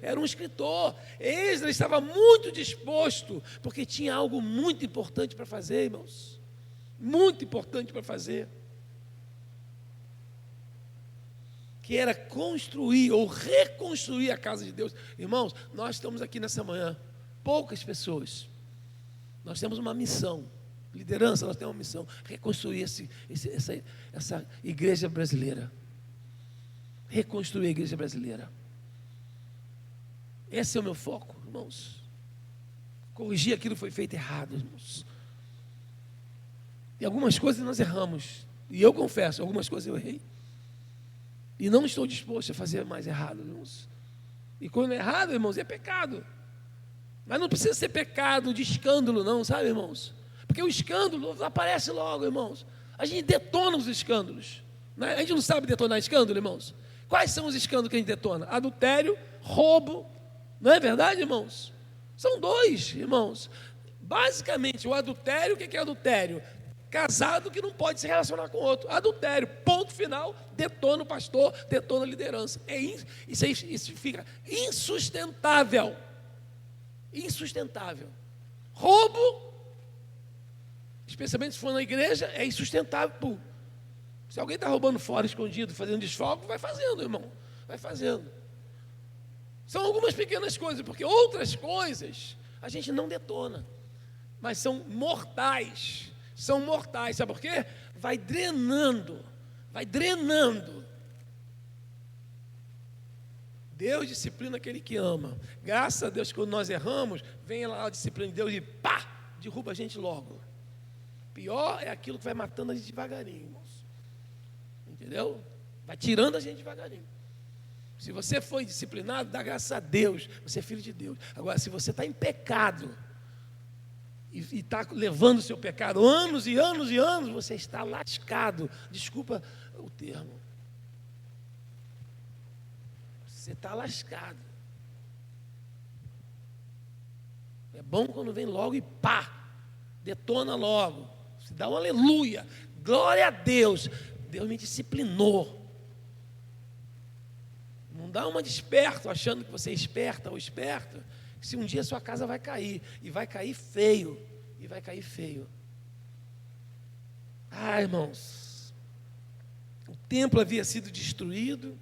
era um escritor. Esdras estava muito disposto, porque tinha algo muito importante para fazer, irmãos. Muito importante para fazer. Que era construir ou reconstruir a casa de Deus. Irmãos, nós estamos aqui nessa manhã, poucas pessoas. Nós temos uma missão, liderança, nós temos uma missão, reconstruir essa igreja brasileira. Reconstruir a igreja brasileira. Esse é o meu foco, irmãos. Corrigir aquilo que foi feito errado, irmãos. E algumas coisas nós erramos. E eu confesso, algumas coisas eu errei. E não estou disposto a fazer mais errado, irmãos. E quando é errado, irmãos, é pecado. Mas não precisa ser pecado de escândalo, não, sabe, irmãos? Porque o escândalo aparece logo, irmãos. A gente detona os escândalos. A gente não sabe detonar escândalo, irmãos. Quais são os escândalos que a gente detona? Adultério, roubo. Não é verdade, irmãos? São 2, irmãos. Basicamente, o adultério, o que é adultério? Casado que não pode se relacionar com outro. Adultério, ponto final, detona o pastor, detona a liderança. Isso fica insustentável. Insustentável. Roubo, especialmente se for na igreja, é insustentável. Se alguém está roubando fora, escondido, fazendo desfogo, vai fazendo, irmão. Vai fazendo. São algumas pequenas coisas, porque outras coisas a gente não detona. Mas são mortais. São mortais. Sabe por quê? Vai drenando. Vai drenando. Deus disciplina aquele que ama. Graças a Deus, quando nós erramos, vem lá a disciplina de Deus e pá, derruba a gente logo. Pior é aquilo que vai matando a gente devagarinho, irmãos. Entendeu? Vai tirando a gente devagarinho. Se você foi disciplinado, dá graças a Deus, você é filho de Deus. Agora, se você está em pecado e está levando o seu pecado anos e anos e anos, você está lascado. Desculpa o termo. Você está lascado. É bom quando vem logo e pá, detona logo. Se dá um aleluia, glória a Deus. Deus me disciplinou. Não dá uma de esperto, achando que você é esperta ou esperto, se um dia a sua casa vai cair, e vai cair feio, e vai cair feio. Irmãos, o templo havia sido destruído,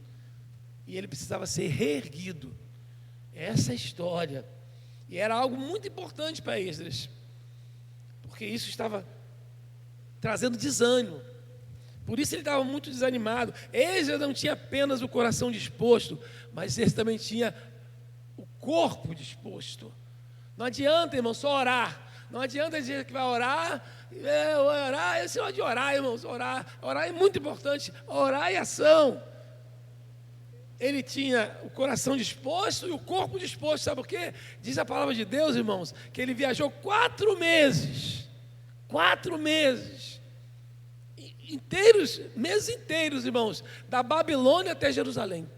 e ele precisava ser reerguido. Essa é a história. E era algo muito importante para Esdras, porque isso estava trazendo desânimo. Por isso ele estava muito desanimado. Ele não tinha apenas o coração disposto, mas ele também tinha o corpo disposto. Não adianta, irmão, só orar. Não adianta dizer que vai orar. Esse é hora de orar, irmãos. Orar é muito importante. Orar é ação. Ele tinha o coração disposto e o corpo disposto. Sabe por quê? Diz a palavra de Deus, irmãos, que ele viajou 4 meses. 4 meses. Meses inteiros, irmãos, da Babilônia até Jerusalém.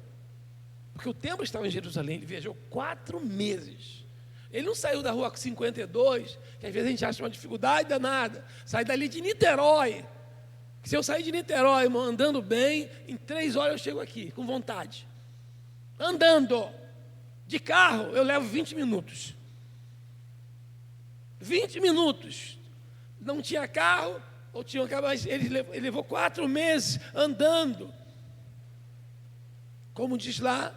Porque o templo estava em Jerusalém. Ele viajou 4 meses. Ele não saiu da rua 52, que às vezes a gente acha uma dificuldade danada. Sai dali de Niterói. Se eu sair de Niterói, irmão, andando bem, em 3 horas eu chego aqui, com vontade. Andando. De carro, eu levo 20 minutos. 20 minutos. Não tinha carro, ou tinha carro, mas ele levou 4 meses andando. Como diz lá,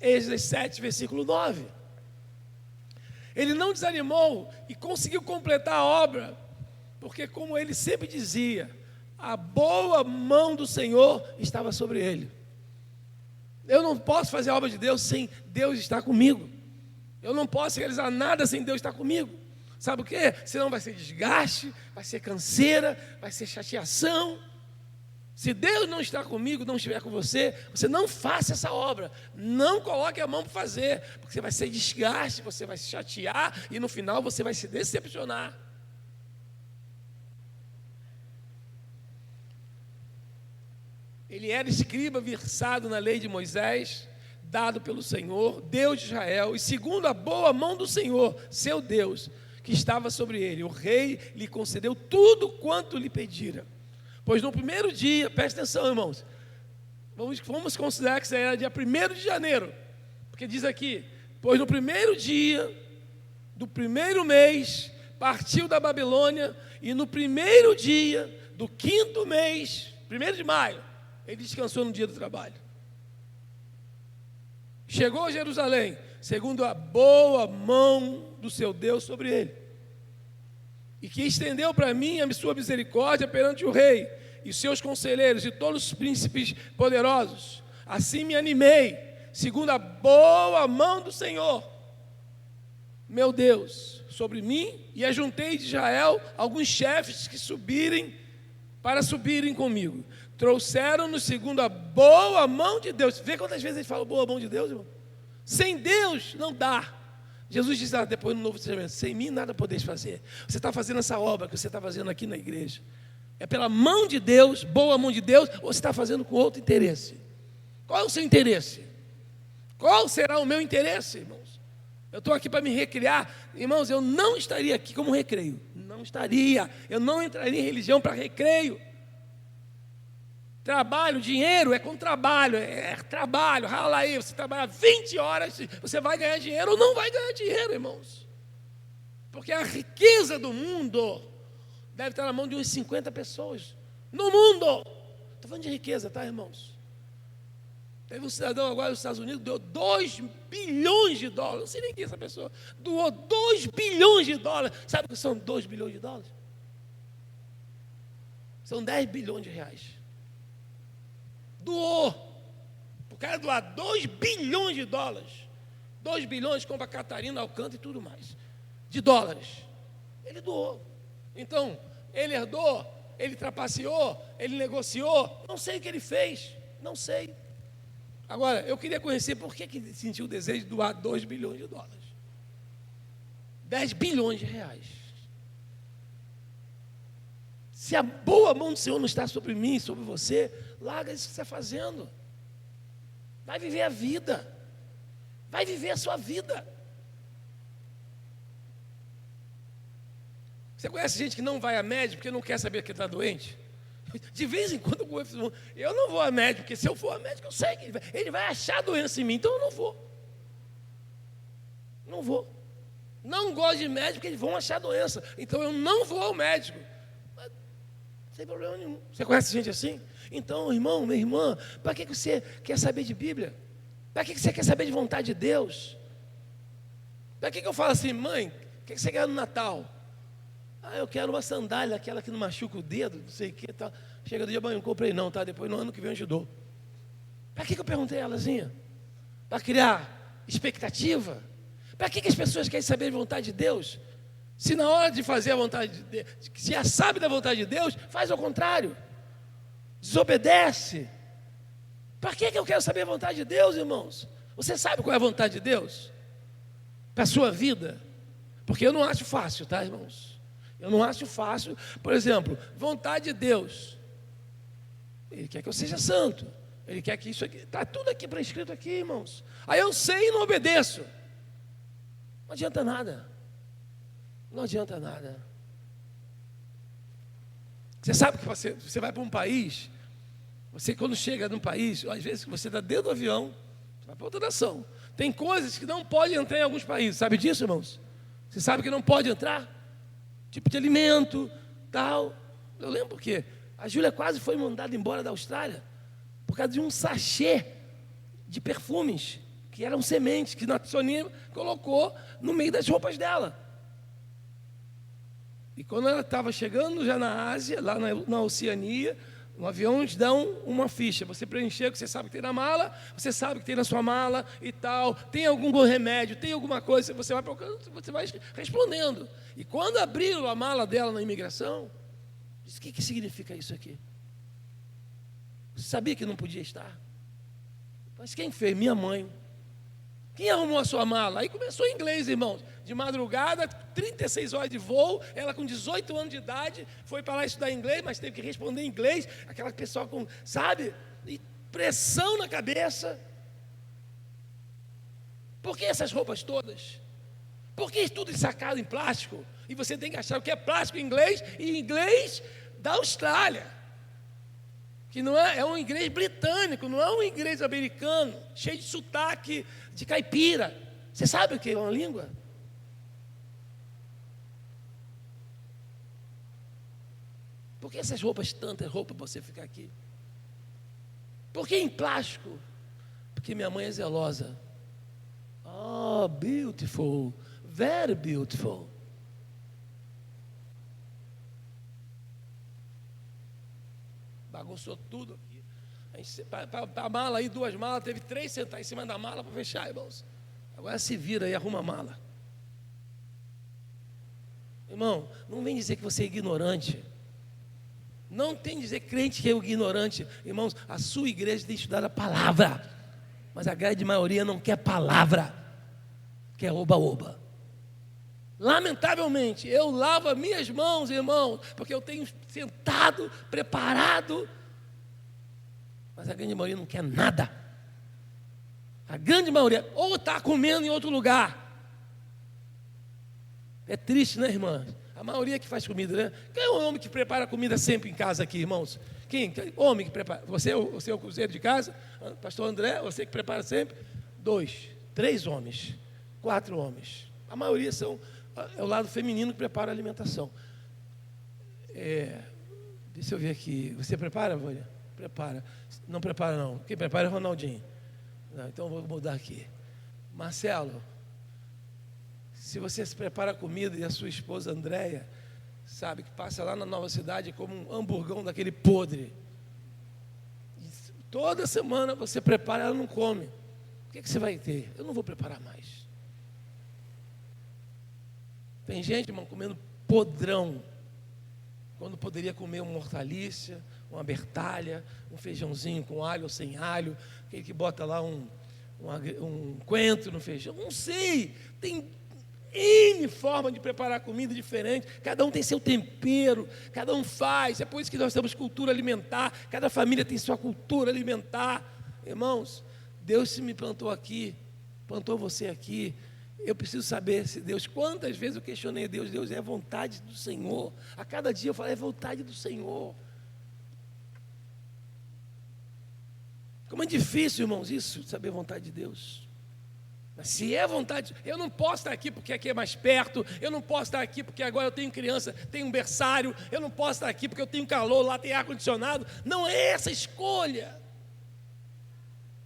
Êxodo 7, versículo 9. Ele não desanimou e conseguiu completar a obra, porque como ele sempre dizia, a boa mão do Senhor estava sobre ele. Eu não posso fazer a obra de Deus sem Deus estar comigo. Eu não posso realizar nada sem Deus estar comigo. Sabe o quê? Senão vai ser desgaste, vai ser canseira, vai ser chateação. Se Deus não está comigo, não estiver com você, você não faça essa obra. Não coloque a mão para fazer, porque você vai ser desgaste, você vai se chatear e no final você vai se decepcionar. Ele era escriba versado na lei de Moisés, dado pelo Senhor, Deus de Israel, e segundo a boa mão do Senhor, seu Deus, que estava sobre ele, o rei lhe concedeu tudo quanto lhe pedira. Pois no primeiro dia, presta atenção, irmãos, vamos considerar que isso era dia 1º de janeiro, porque diz aqui, pois no primeiro dia do primeiro mês, partiu da Babilônia, e no primeiro dia do 5º mês, 1º de maio, ele descansou no dia do trabalho. Chegou a Jerusalém, segundo a boa mão do seu Deus sobre ele, e que estendeu para mim a sua misericórdia perante o rei, e seus conselheiros, e todos os príncipes poderosos. Assim me animei, segundo a boa mão do Senhor, meu Deus, sobre mim, e ajuntei de Israel alguns chefes que subirem comigo. Trouxeram-nos segundo a boa mão de Deus. Vê quantas vezes a gente fala boa mão de Deus, irmão? Sem Deus não dá. Jesus disse depois no Novo Testamento, sem mim nada podeis fazer. Você está fazendo essa obra que você está fazendo aqui na igreja. É pela mão de Deus, boa mão de Deus, ou você está fazendo com outro interesse? Qual é o seu interesse? Qual será o meu interesse, irmãos? Eu estou aqui para me recriar. Irmãos, eu não estaria aqui como recreio. Não estaria. Eu não entraria em religião para recreio. Trabalho, dinheiro é com trabalho, trabalho, rala aí, você trabalha 20 horas, você vai ganhar dinheiro ou não vai ganhar dinheiro, irmãos? Porque a riqueza do mundo deve estar na mão de umas 50 pessoas, no mundo. Estou falando de riqueza, tá, irmãos? Teve um cidadão agora nos Estados Unidos, doou 2 bilhões de dólares, não sei nem quem é essa pessoa, doou 2 bilhões de dólares, sabe o que são 2 bilhões de dólares? São 10 bilhões de reais. Doou. O cara doar 2 bilhões de dólares. 2 bilhões compra Catarina, Alcântara e tudo mais. De dólares. Ele doou. Então, ele herdou, ele trapaceou, ele negociou. Não sei o que ele fez. Não sei. Agora, eu queria conhecer por que ele sentiu o desejo de doar 2 bilhões de dólares. 10 bilhões de reais. Se a boa mão do Senhor não está sobre mim, sobre você, larga isso que você está fazendo. Vai viver a vida. Vai viver a sua vida. Você conhece gente que não vai a médico porque não quer saber que está doente? De vez em quando eu não vou a médico, porque se eu for a médico, eu sei que ele vai achar doença em mim, então eu não vou. Não vou. Não gosto de médico porque eles vão achar doença, então eu não vou ao médico. Sem problema nenhum. Você conhece gente assim? Então, irmão, minha irmã, para que você quer saber de Bíblia? Para que você quer saber de vontade de Deus? Para que eu falo assim, mãe, o que você quer no Natal? Ah, eu quero uma sandália, aquela que não machuca o dedo, não sei o que, tal. Chega do dia, não comprei não, tá? Depois no ano que vem eu te dou. Para que eu perguntei a elazinha? Para criar expectativa? Para que as pessoas querem saber a vontade de Deus? Se na hora de fazer a vontade de Deus, se já sabe da vontade de Deus, faz ao contrário. Desobedece. Para que eu quero saber a vontade de Deus, irmãos? Você sabe qual é a vontade de Deus? Para a sua vida? Porque eu não acho fácil, tá, irmãos? Eu não acho fácil. Por exemplo, vontade de Deus. Ele quer que eu seja santo. Ele quer que isso aqui, está tudo aqui prescrito aqui, irmãos. Aí eu sei e não obedeço. Não adianta nada. Não adianta nada. Você sabe que você vai para um país, você quando chega num país, às vezes você está dentro do avião, você vai para outra nação. Tem coisas que não podem entrar em alguns países. Sabe disso, irmãos? Você sabe que não pode entrar? Tipo de alimento, tal. Eu lembro que a Júlia quase foi mandada embora da Austrália por causa de um sachê de perfumes, que eram sementes, que a Soninha colocou no meio das roupas dela. E quando ela estava chegando já na Ásia, lá na Oceania, no avião eles dão uma ficha. Você preencher o que você sabe que tem na mala, você sabe que tem na sua mala e tal. Tem algum remédio, tem alguma coisa, você vai procurando, você vai respondendo. E quando abriram a mala dela na imigração, disse: o que significa isso aqui? Você sabia que não podia estar? Mas quem fez? Minha mãe. Quem arrumou a sua mala? Aí começou em inglês, irmãos. De madrugada, 36 horas de voo. Ela com 18 anos de idade foi para lá estudar inglês, mas teve que responder em inglês. Aquela pessoa com, sabe? E pressão na cabeça. Por que essas roupas todas? Por que tudo ensacado em plástico? E você tem que achar o que é plástico em inglês e inglês da Austrália. Que não é um inglês britânico, não é um inglês americano, cheio de sotaque, de caipira. Você sabe o que é uma língua? Por que essas roupas, tantas roupas para você ficar aqui? Por que em plástico? Porque minha mãe é zelosa. Oh, beautiful, very beautiful. Bagunçou tudo aqui. Para a mala aí, 2 malas, teve 3 sentar em cima da mala para fechar, irmãos. Agora se vira e arruma a mala. Irmão, não vem dizer que você é ignorante. Não tem que dizer crente que é ignorante. Irmãos, a sua igreja tem estudado a palavra. Mas a grande maioria não quer palavra. Quer oba-oba. Lamentavelmente, eu lavo as minhas mãos, irmãos, porque eu tenho sentado, preparado, mas a grande maioria não quer nada. A grande maioria, ou está comendo em outro lugar. É triste, né, irmã? A maioria que faz comida, né? Quem é o homem que prepara comida sempre em casa aqui, irmãos? Quem? Homem que prepara? Você é o cozinheiro de casa? Pastor André, você que prepara sempre? 2, 3 homens, 4 homens. A maioria é o lado feminino que prepara a alimentação. Deixa eu ver aqui. Você prepara, Vânia? Prepara. Não prepara, não. Quem prepara é Ronaldinho. Não, então eu vou mudar aqui. Marcelo, se você se prepara a comida e a sua esposa Andréia, sabe, que passa lá na Nova Cidade como um hamburgão daquele podre. E toda semana você prepara, ela não come. O que você vai ter? Eu não vou preparar mais. Tem gente, irmão, comendo podrão, quando poderia comer uma hortaliça, uma bertalha, um feijãozinho com alho ou sem alho, aquele que bota lá um coentro no feijão. Não sei, tem N forma de preparar comida diferente, cada um tem seu tempero, cada um faz. É por isso que nós temos cultura alimentar, cada família tem sua cultura alimentar. Irmãos, Deus se me plantou aqui, plantou você aqui. Eu preciso saber se Deus, quantas vezes eu questionei Deus, Deus, é a vontade do Senhor. A cada dia eu falo, é a vontade do Senhor. Como é difícil, irmãos, isso, saber a vontade de Deus. Mas se é vontade, eu não posso estar aqui porque aqui é mais perto, eu não posso estar aqui porque agora eu tenho criança, tenho um berçário, eu não posso estar aqui porque eu tenho calor, lá tem ar-condicionado. Não é essa a escolha.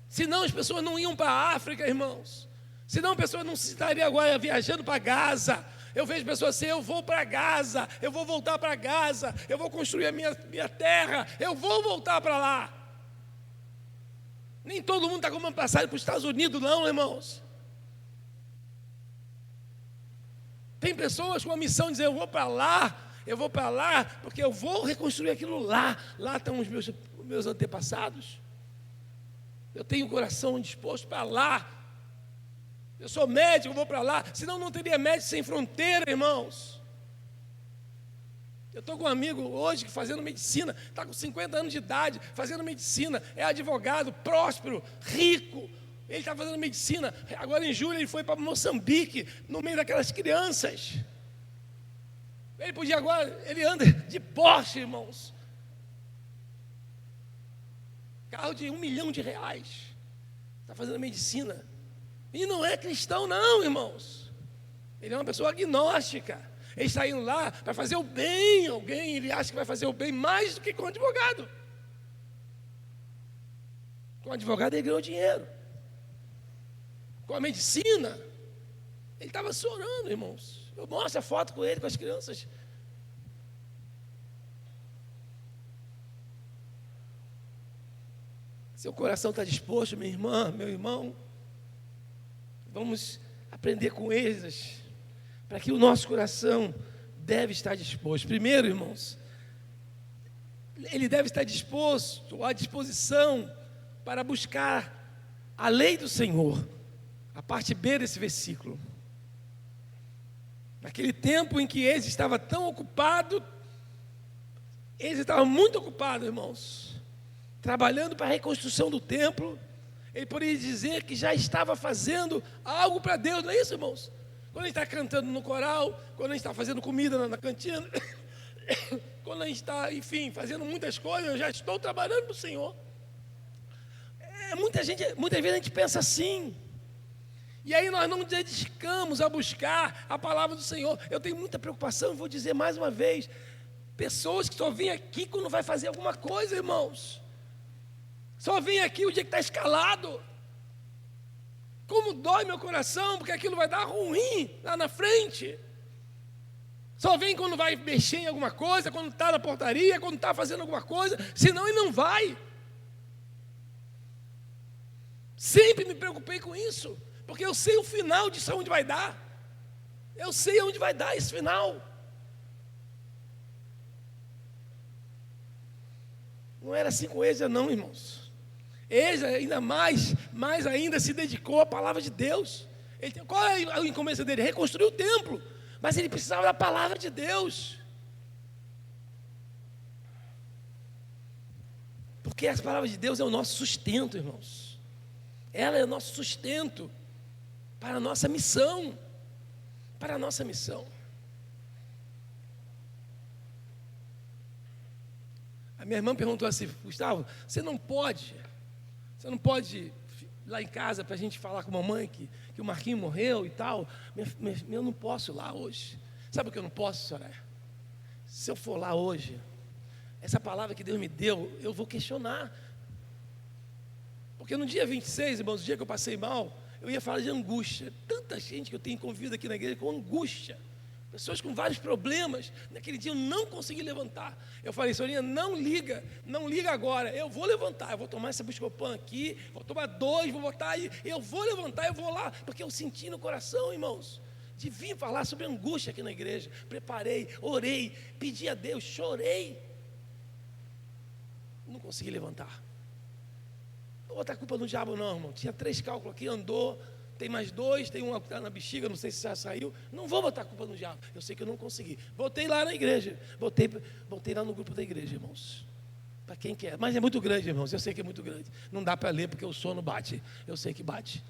Senão as pessoas não iam para a África, irmãos. Senão a pessoa não estaria agora viajando para Gaza, Eu vejo pessoas assim, eu vou para Gaza, eu vou voltar para Gaza, eu vou construir a minha terra, eu vou voltar para lá. Nem todo mundo está comprando passagem para os Estados Unidos, não, irmãos. Tem pessoas com a missão de dizer, eu vou para lá, porque eu vou reconstruir aquilo lá. Lá estão os meus antepassados. Eu tenho o coração disposto para lá. Eu sou médico, eu vou para lá. Senão não teria médico sem fronteira, irmãos. Eu estou com um amigo hoje fazendo medicina, está com 50 anos de idade, fazendo medicina, é advogado, próspero, rico. Ele está fazendo medicina. Agora em julho ele foi para Moçambique, no meio daquelas crianças. Ele podia agora, ele anda de Porsche, irmãos. Carro de R$1 milhão. Está fazendo medicina. E não é cristão não, irmãos. Ele é uma pessoa agnóstica. Ele está indo lá para fazer o bem. Ele acha que vai fazer o bem mais do que com o advogado. Com o advogado ele ganhou dinheiro. Com a medicina, ele estava chorando, irmãos. Eu mostro a foto com ele, com as crianças. Seu coração está disposto, minha irmã, meu irmão. Vamos aprender com eles, para que o nosso coração deve estar disposto. Primeiro, irmãos, ele deve estar disposto, à disposição, para buscar a lei do Senhor. A parte B desse versículo. Naquele tempo em que eles estavam tão ocupados, eles estavam muito ocupados, irmãos, trabalhando para a reconstrução do templo. Ele poderia dizer que já estava fazendo algo para Deus, não é isso, irmãos? Quando a gente está cantando no coral, quando a gente está fazendo comida na cantina, quando a gente está, enfim, fazendo muitas coisas, eu já estou trabalhando para o Senhor. Muitas vezes a gente pensa assim. E aí nós não nos dedicamos a buscar a palavra do Senhor. Eu tenho muita preocupação, e vou dizer mais uma vez, pessoas que só vêm aqui quando vai fazer alguma coisa, irmãos. Só vem aqui o dia que está escalado. Como dói meu coração, porque aquilo vai dar ruim lá na frente. Só vem quando vai mexer em alguma coisa, quando está na portaria, quando está fazendo alguma coisa, senão ele não vai. Sempre me preocupei com isso, porque eu sei o final disso aonde vai dar. Eu sei aonde vai dar esse final. Não era assim com Êxodo não, irmãos. Êxodo ainda mais ainda se dedicou à palavra de Deus. Qual é a incumbência dele? Reconstruir o templo. Mas ele precisava da palavra de Deus. Porque a palavra de Deus é o nosso sustento, irmãos. Ela é o nosso sustento para a nossa missão. Para a nossa missão. A minha irmã perguntou assim, Gustavo, você não pode ir lá em casa para a gente falar com a mamãe que o Marquinhos morreu e tal? Eu não posso ir lá hoje. Sabe o que eu não posso, Soraya? Se eu for lá hoje, essa palavra que Deus me deu, eu vou questionar. Porque no dia 26, irmãos, o dia que eu passei mal, eu ia falar de angústia. Tanta gente que eu tenho convivido aqui na igreja com angústia. Pessoas com vários problemas. Naquele dia eu não consegui levantar. Eu falei, Sorinha, não liga agora. Eu vou levantar, eu vou tomar essa Buscopan aqui, vou tomar 2, vou botar aí. Eu vou levantar, eu vou lá. Porque eu senti no coração, irmãos, de vir falar sobre angústia aqui na igreja. Preparei, orei, pedi a Deus, chorei. Não consegui levantar. Não vou botar a culpa no diabo não, irmão. Tinha 3 cálculos aqui, andou. Tem mais 2, tem um que está na bexiga, não sei se já saiu. Não vou botar a culpa no diabo. Eu sei que eu não consegui. Voltei lá na igreja. Voltei lá no grupo da igreja, irmãos. Para quem quer. Mas é muito grande, irmãos. Eu sei que é muito grande. Não dá para ler porque o sono bate. Eu sei que bate.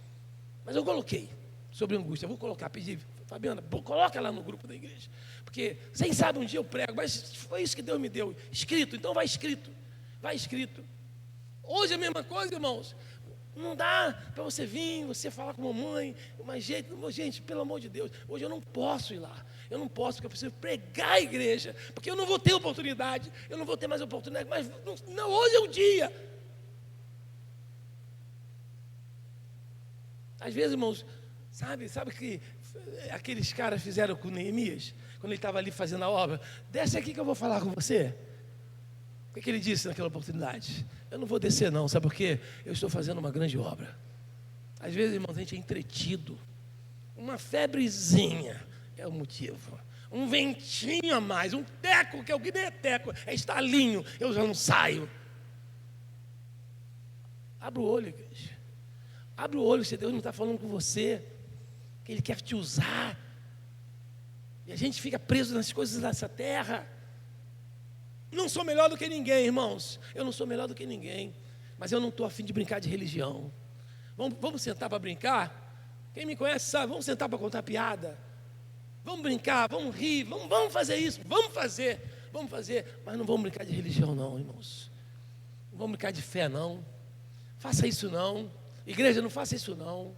Mas eu coloquei sobre angústia. Eu vou colocar, pedir, Fabiana, coloca lá no grupo da igreja. Porque, quem sabe um dia eu prego. Mas foi isso que Deus me deu. Escrito. Então vai escrito. Vai escrito. Hoje é a mesma coisa, irmãos. Não dá para você vir, você falar com a mamãe, mas gente, pelo amor de Deus, hoje eu não posso ir lá. Eu não posso, porque eu preciso pregar a igreja, porque eu não vou ter oportunidade, eu não vou ter mais oportunidade, mas não, hoje é o dia. Às vezes, irmãos, sabe que aqueles caras fizeram com Neemias, quando ele estava ali fazendo a obra. Desce aqui que eu vou falar com você. O que ele disse naquela oportunidade? Eu não vou descer não, sabe por quê? Eu estou fazendo uma grande obra. Às vezes, irmãos, a gente é entretido. Uma febrezinha é o motivo. Um ventinho a mais, um teco, que é o que nem é teco, é estalinho, eu já não saio. Abra o olho, igreja. Abre o olho se Deus não está falando com você, que Ele quer te usar. E a gente fica preso nas coisas dessa terra. Não sou melhor do que ninguém, irmãos. Eu não sou melhor do que ninguém. Mas eu não estou a fim de brincar de religião. Vamos sentar para brincar? Quem me conhece sabe, vamos sentar para contar piada. Vamos brincar, vamos rir, vamos fazer isso, vamos fazer. Mas não vamos brincar de religião não, irmãos. Não vamos brincar de fé não. Faça isso não. Igreja, não faça isso não.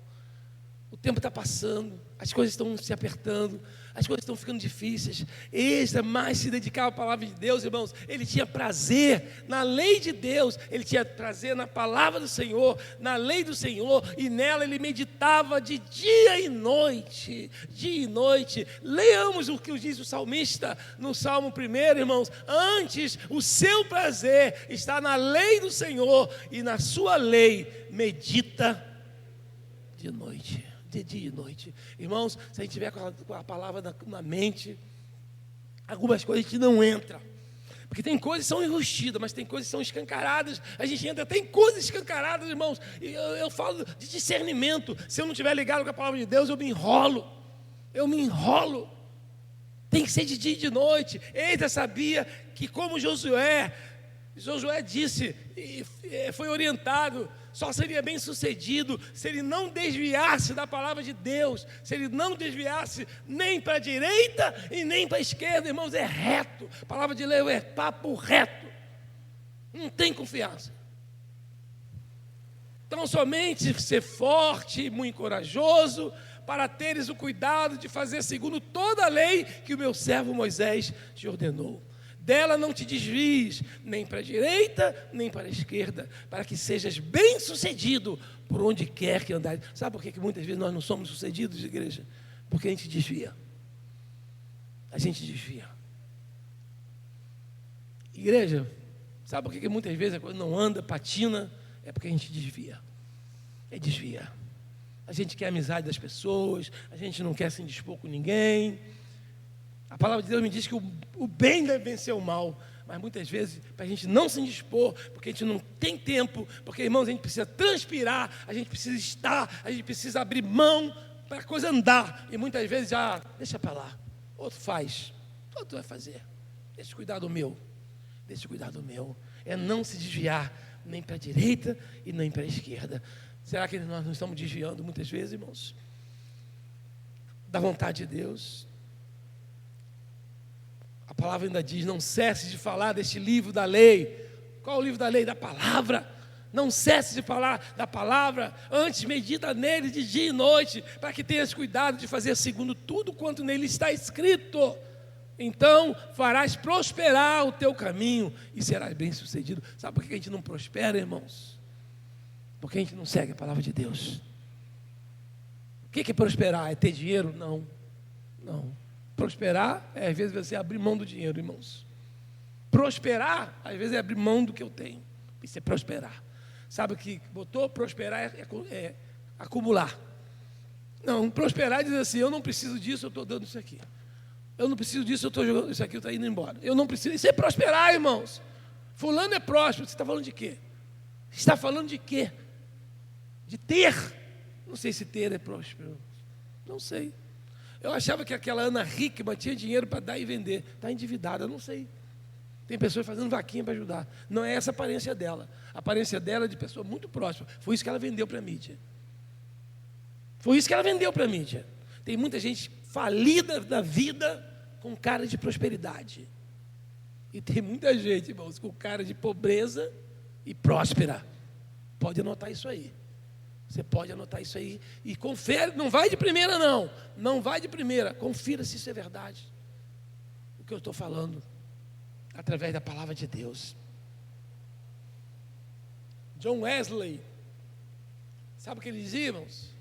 O tempo está passando, as coisas estão se apertando, as coisas estão ficando difíceis. Extra mais se dedicar à palavra de Deus, irmãos. Ele tinha prazer na lei de Deus, ele tinha prazer na palavra do Senhor, na lei do Senhor, e nela ele meditava de dia e noite. Dia e noite. Leamos o que diz o salmista no Salmo 1, irmãos. Antes, o seu prazer está na lei do Senhor, e na sua lei medita de noite. De dia e noite. Irmãos, se a gente tiver com a palavra na mente, algumas coisas a gente não entra. Porque tem coisas que são enrustidas, mas tem coisas que são escancaradas. A gente entra, tem coisas escancaradas, irmãos. E eu falo de discernimento. Se eu não estiver ligado com a palavra de Deus, eu me enrolo. Tem que ser de dia e de noite. Eita, sabia que como Josué disse, e foi orientado, só seria bem sucedido se ele não desviasse da palavra de Deus, se ele não desviasse nem para a direita e nem para a esquerda, irmãos, é reto. A palavra de Deus é papo reto, não tem confiança. Então somente ser forte e muito corajoso, para teres o cuidado de fazer segundo toda a lei que o meu servo Moisés te ordenou. Dela não te desvies, nem para a direita, nem para a esquerda, para que sejas bem-sucedido por onde quer que andares. Sabe por que muitas vezes nós não somos sucedidos, igreja? Porque a gente desvia. Igreja, sabe por que muitas vezes a coisa não anda, patina? É porque a gente desvia. A gente quer a amizade das pessoas, a gente não quer se indispor com ninguém. A palavra de Deus me diz que o bem deve vencer o mal, mas muitas vezes, para a gente não se indispor, porque a gente não tem tempo, porque, irmãos, a gente precisa transpirar, a gente precisa estar, a gente precisa abrir mão para a coisa andar, e muitas vezes já, deixa para lá, outro faz, outro vai fazer, deixa eu cuidar do meu, é não se desviar, nem para a direita e nem para a esquerda. Será que nós não estamos desviando muitas vezes, irmãos, da vontade de Deus? A palavra ainda diz, não cesse de falar deste livro da lei. Qual é o livro da lei? Da palavra. Não cesse de falar da palavra, antes medita nele de dia e noite, para que tenhas cuidado de fazer segundo tudo quanto nele está escrito. Então farás prosperar o teu caminho e serás bem sucedido. Sabe por que a gente não prospera, irmãos? Porque a gente não segue a palavra de Deus. O que é prosperar? É ter dinheiro? Não. Prosperar é às vezes você abrir mão do dinheiro, irmãos. Prosperar, às vezes é abrir mão do que eu tenho. Isso é prosperar. Sabe o que botou? Prosperar é acumular. Não, prosperar é dizer assim, eu não preciso disso, eu estou dando isso aqui. Eu não preciso disso, eu estou jogando isso aqui, eu estou indo embora. Eu não preciso, isso é prosperar, irmãos. Fulano é próspero, você está falando de quê? Você está falando de quê? De ter. Não sei se ter é próspero. Não sei. Eu achava que aquela Ana Hickman tinha dinheiro para dar e vender. Está endividada, não sei. Tem pessoas fazendo vaquinha para ajudar. Não é essa a aparência dela. A aparência dela é de pessoa muito próxima. Foi isso que ela vendeu para a mídia. Tem muita gente falida da vida com cara de prosperidade. E tem muita gente, irmãos, com cara de pobreza e próspera. Pode anotar isso aí. Você pode anotar isso aí e confere, não vai de primeira não vai de primeira, confira se isso é verdade, o que eu estou falando, através da palavra de Deus. John Wesley, sabe o que ele dizia, irmãos?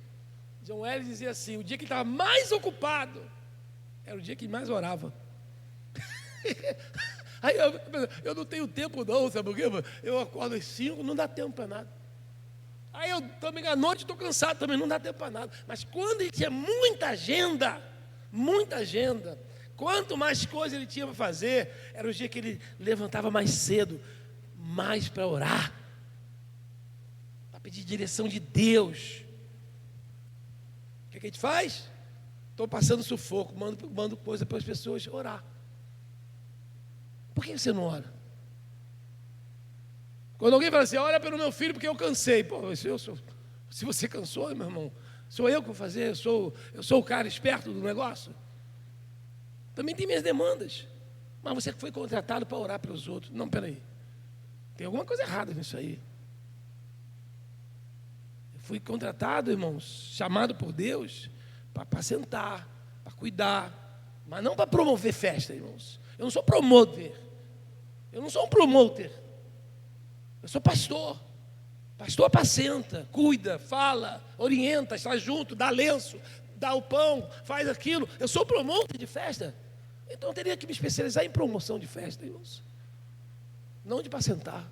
John Wesley dizia assim, o dia que ele estava mais ocupado, era o dia que ele mais orava. Aí eu não tenho tempo não, sabe por quê? Eu acordo às 5, não dá tempo para nada. Aí eu também à noite estou cansado também, não dá tempo para nada. Mas quando ele tinha muita agenda, quanto mais coisa ele tinha para fazer, era o dia que ele levantava mais cedo, mais para orar, para pedir direção de Deus. O que a gente faz? Estou passando sufoco, mando coisa para as pessoas orar. Por que você não ora? Quando alguém fala assim, olha pelo meu filho porque eu cansei. Pô, se você cansou, meu irmão, sou eu que vou fazer, eu sou o cara esperto do negócio. Também tem minhas demandas. Mas você foi contratado para orar pelos outros. Não, peraí. Tem alguma coisa errada nisso aí. Eu fui contratado, irmãos, chamado por Deus para apacentar, para cuidar, mas não para promover festa, irmãos. Eu não sou promoter. Eu não sou um promoter. Eu sou pastor. Pastor apacenta, cuida, fala, orienta, está junto, dá lenço, dá o pão, faz aquilo. Eu sou promotor de festa. Então eu teria que me especializar em promoção de festa, irmãos. Não de apacentar.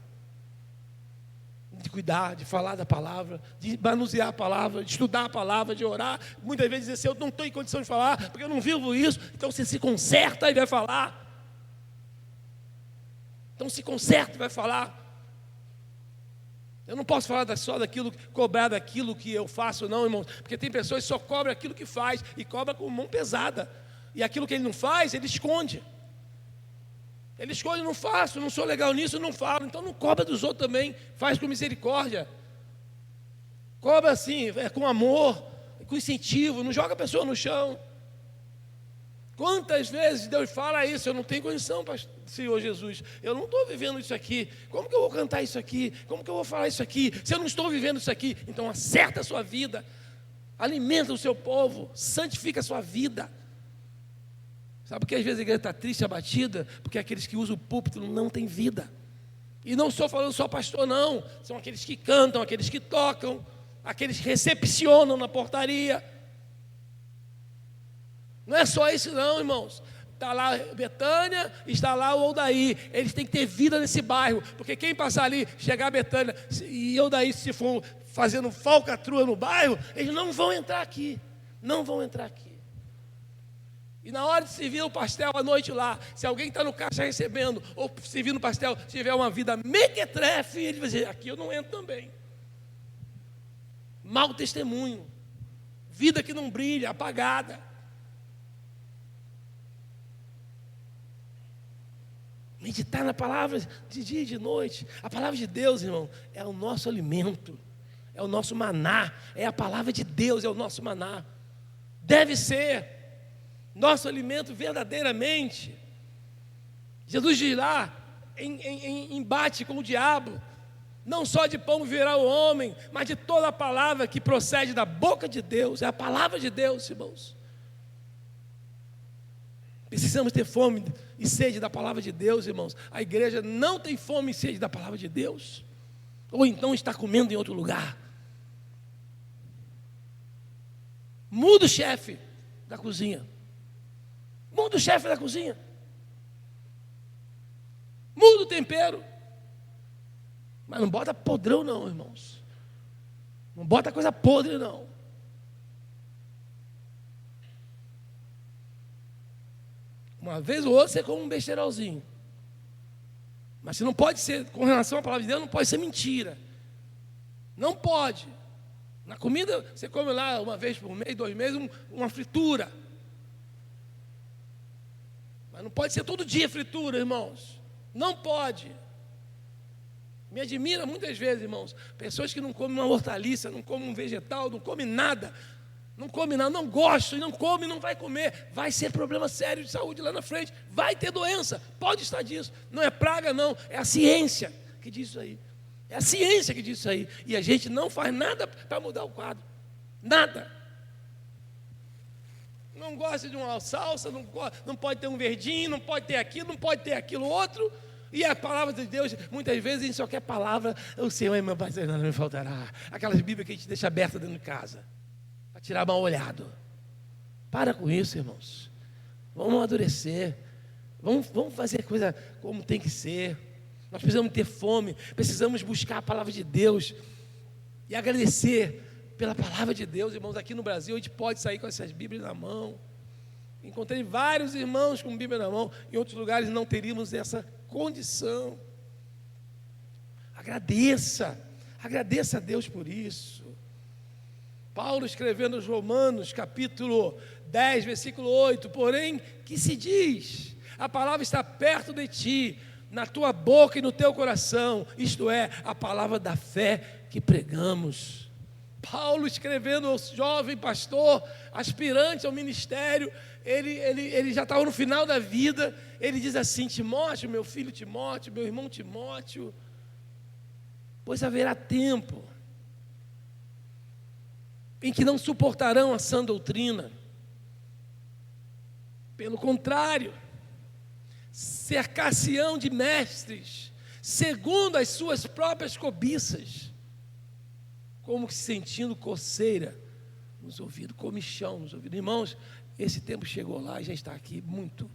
De cuidar, de falar da palavra, de manusear a palavra, de estudar a palavra, de orar. Muitas vezes dizer assim, eu não estou em condição de falar, porque eu não vivo isso. Então você se conserta e vai falar. Então se conserta e vai falar. Eu não posso falar só daquilo, cobrar daquilo que eu faço, não, irmãos. Porque tem pessoas que só cobram aquilo que faz e cobra com mão pesada. E aquilo que ele não faz, ele esconde. Ele esconde, não faço, não sou legal nisso, não falo. Então não cobra dos outros também, faz com misericórdia. Cobra assim, com amor, com incentivo, não joga a pessoa no chão. Quantas vezes Deus fala isso, eu não tenho condição, Senhor Jesus, eu não estou vivendo isso aqui, como que eu vou cantar isso aqui, como que eu vou falar isso aqui, se eu não estou vivendo isso aqui? Então acerta a sua vida, alimenta o seu povo, santifica a sua vida. Sabe por que às vezes a igreja está triste, abatida? Porque aqueles que usam o púlpito não têm vida. E não estou falando só pastor não, são aqueles que cantam, aqueles que tocam, aqueles que recepcionam na portaria. Não é só isso não, irmãos. Está lá Betânia, está lá o Oldaí. Eles têm que ter vida nesse bairro, porque quem passar ali, chegar a Betânia e Oldaí, se for fazendo falcatrua no bairro, eles não vão entrar aqui. Não vão entrar aqui. E na hora de servir o pastel à noite lá, se alguém está no caixa recebendo, ou servindo o pastel, tiver uma vida mequetrefe, ele vai dizer, aqui eu não entro também. Mau testemunho. Vida que não brilha, apagada. Meditar na palavra de dia e de noite. A palavra de Deus, irmão, é o nosso alimento. É o nosso maná. É a palavra de Deus, é o nosso maná. Deve ser nosso alimento verdadeiramente. Jesus diz lá, em embate com o diabo, não só de pão viverá o homem, mas de toda a palavra que procede da boca de Deus. É a palavra de Deus, irmãos. Precisamos ter fome e sede da palavra de Deus, irmãos. A igreja não tem fome e sede da palavra de Deus. Ou então está comendo em outro lugar. Muda o chefe da cozinha. Muda o chefe da cozinha. Muda o tempero. Mas não bota podrão não, irmãos. Não bota coisa podre não. Uma vez ou outra você come um besteirolzinho. Mas você não pode ser, com relação à palavra de Deus, não pode ser mentira. Não pode. Na comida, você come lá uma vez por mês, 2 meses, uma fritura. Mas não pode ser todo dia fritura, irmãos. Não pode. Me admira muitas vezes, irmãos, pessoas que não comem uma hortaliça, não comem um vegetal, não comem nada. Não come nada, não gosta, não come, não vai comer. Vai ser problema sério de saúde lá na frente. Vai ter doença, pode estar disso. Não é praga não, é a ciência que diz isso aí. É a ciência que diz isso aí. E a gente não faz nada para mudar o quadro. Nada. Não gosta de uma salsa, não pode ter um verdinho, não pode ter aquilo, não pode ter aquilo outro. E a palavra de Deus, muitas vezes a gente só quer palavra, o Senhor é meu pastor, nada me faltará. Aquelas Bíblias que a gente deixa aberta dentro de casa. tirar mal olhado. Para com isso, irmãos. Vamos amadurecer. Vamos fazer coisa como tem que ser. Nós precisamos ter fome, precisamos buscar a palavra de Deus e agradecer pela palavra de Deus. Irmãos, aqui no Brasil a gente pode sair com essas Bíblias na mão. Encontrei vários irmãos com Bíblia na mão. Em outros lugares não teríamos essa condição. Agradeça a Deus por isso. Paulo escrevendo aos Romanos, capítulo 10, versículo 8, porém, que se diz, a palavra está perto de ti, na tua boca e no teu coração, isto é, a palavra da fé que pregamos. Paulo escrevendo ao jovem pastor, aspirante ao ministério, ele já estava no final da vida, ele diz assim: Timóteo, meu filho Timóteo, meu irmão Timóteo, pois haverá tempo em que não suportarão a sã doutrina. Pelo contrário, cercar-se-ão de mestres, segundo as suas próprias cobiças, como que sentindo coceira nos ouvidos, comichão nos ouvidos. Irmãos, esse tempo chegou lá e já está aqui muito.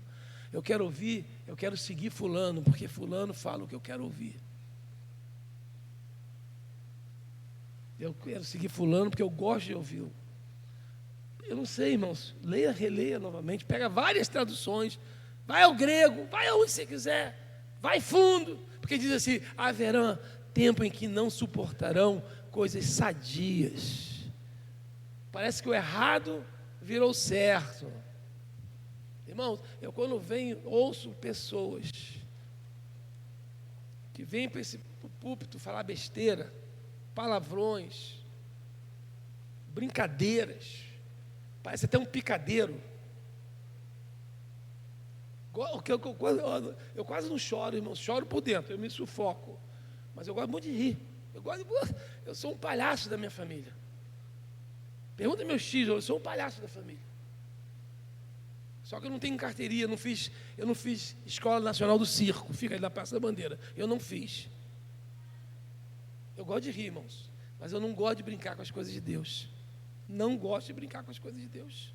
Eu quero ouvir, eu quero seguir fulano, porque fulano fala o que eu quero ouvir. Eu quero seguir fulano porque eu gosto de ouvi-lo. Eu não sei, irmãos, leia, releia novamente, pega várias traduções, vai ao grego, vai aonde você quiser, vai fundo, porque diz assim: haverá tempo em que não suportarão coisas sadias. Parece que o errado virou certo. Irmãos, eu quando venho, ouço pessoas que vêm para esse púlpito falar besteira, palavrões, brincadeiras, parece até um picadeiro. Eu quase não choro, irmão, choro por dentro, eu me sufoco, mas eu gosto muito de rir. Eu sou um palhaço da minha família. Pergunta meus tios, eu sou um palhaço da família. Só que eu não tenho carteirinha, eu não fiz Escola Nacional do Circo, fica aí na Praça da Bandeira. Eu não fiz. Eu gosto de rir, irmãos, mas eu não gosto de brincar com as coisas de Deus. Não gosto de brincar com as coisas de Deus.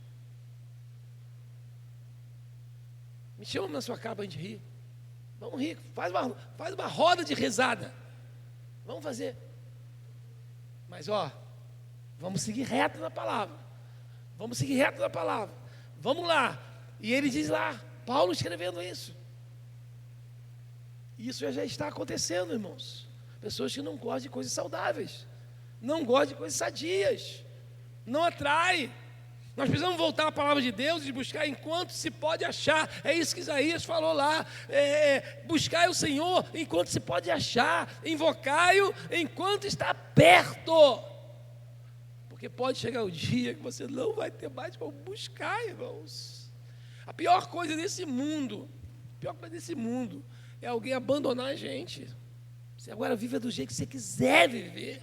Me chama na sua cara para a gente rir. Vamos rir, faz uma roda de risada. Vamos fazer. Mas vamos seguir reto na palavra. Vamos seguir reto na palavra. Vamos lá. E ele diz lá, Paulo escrevendo isso. Isso já está acontecendo, irmãos. Pessoas que não gostam de coisas saudáveis, não gostam de coisas sadias, não atrai. Nós precisamos voltar à palavra de Deus e buscar enquanto se pode achar. É isso que Isaías falou lá. Buscai o Senhor enquanto se pode achar, invocai-o enquanto está perto. Porque pode chegar o dia que você não vai ter mais como buscar, irmãos. A pior coisa desse mundo é alguém abandonar a gente. Você agora vive do jeito que você quiser viver.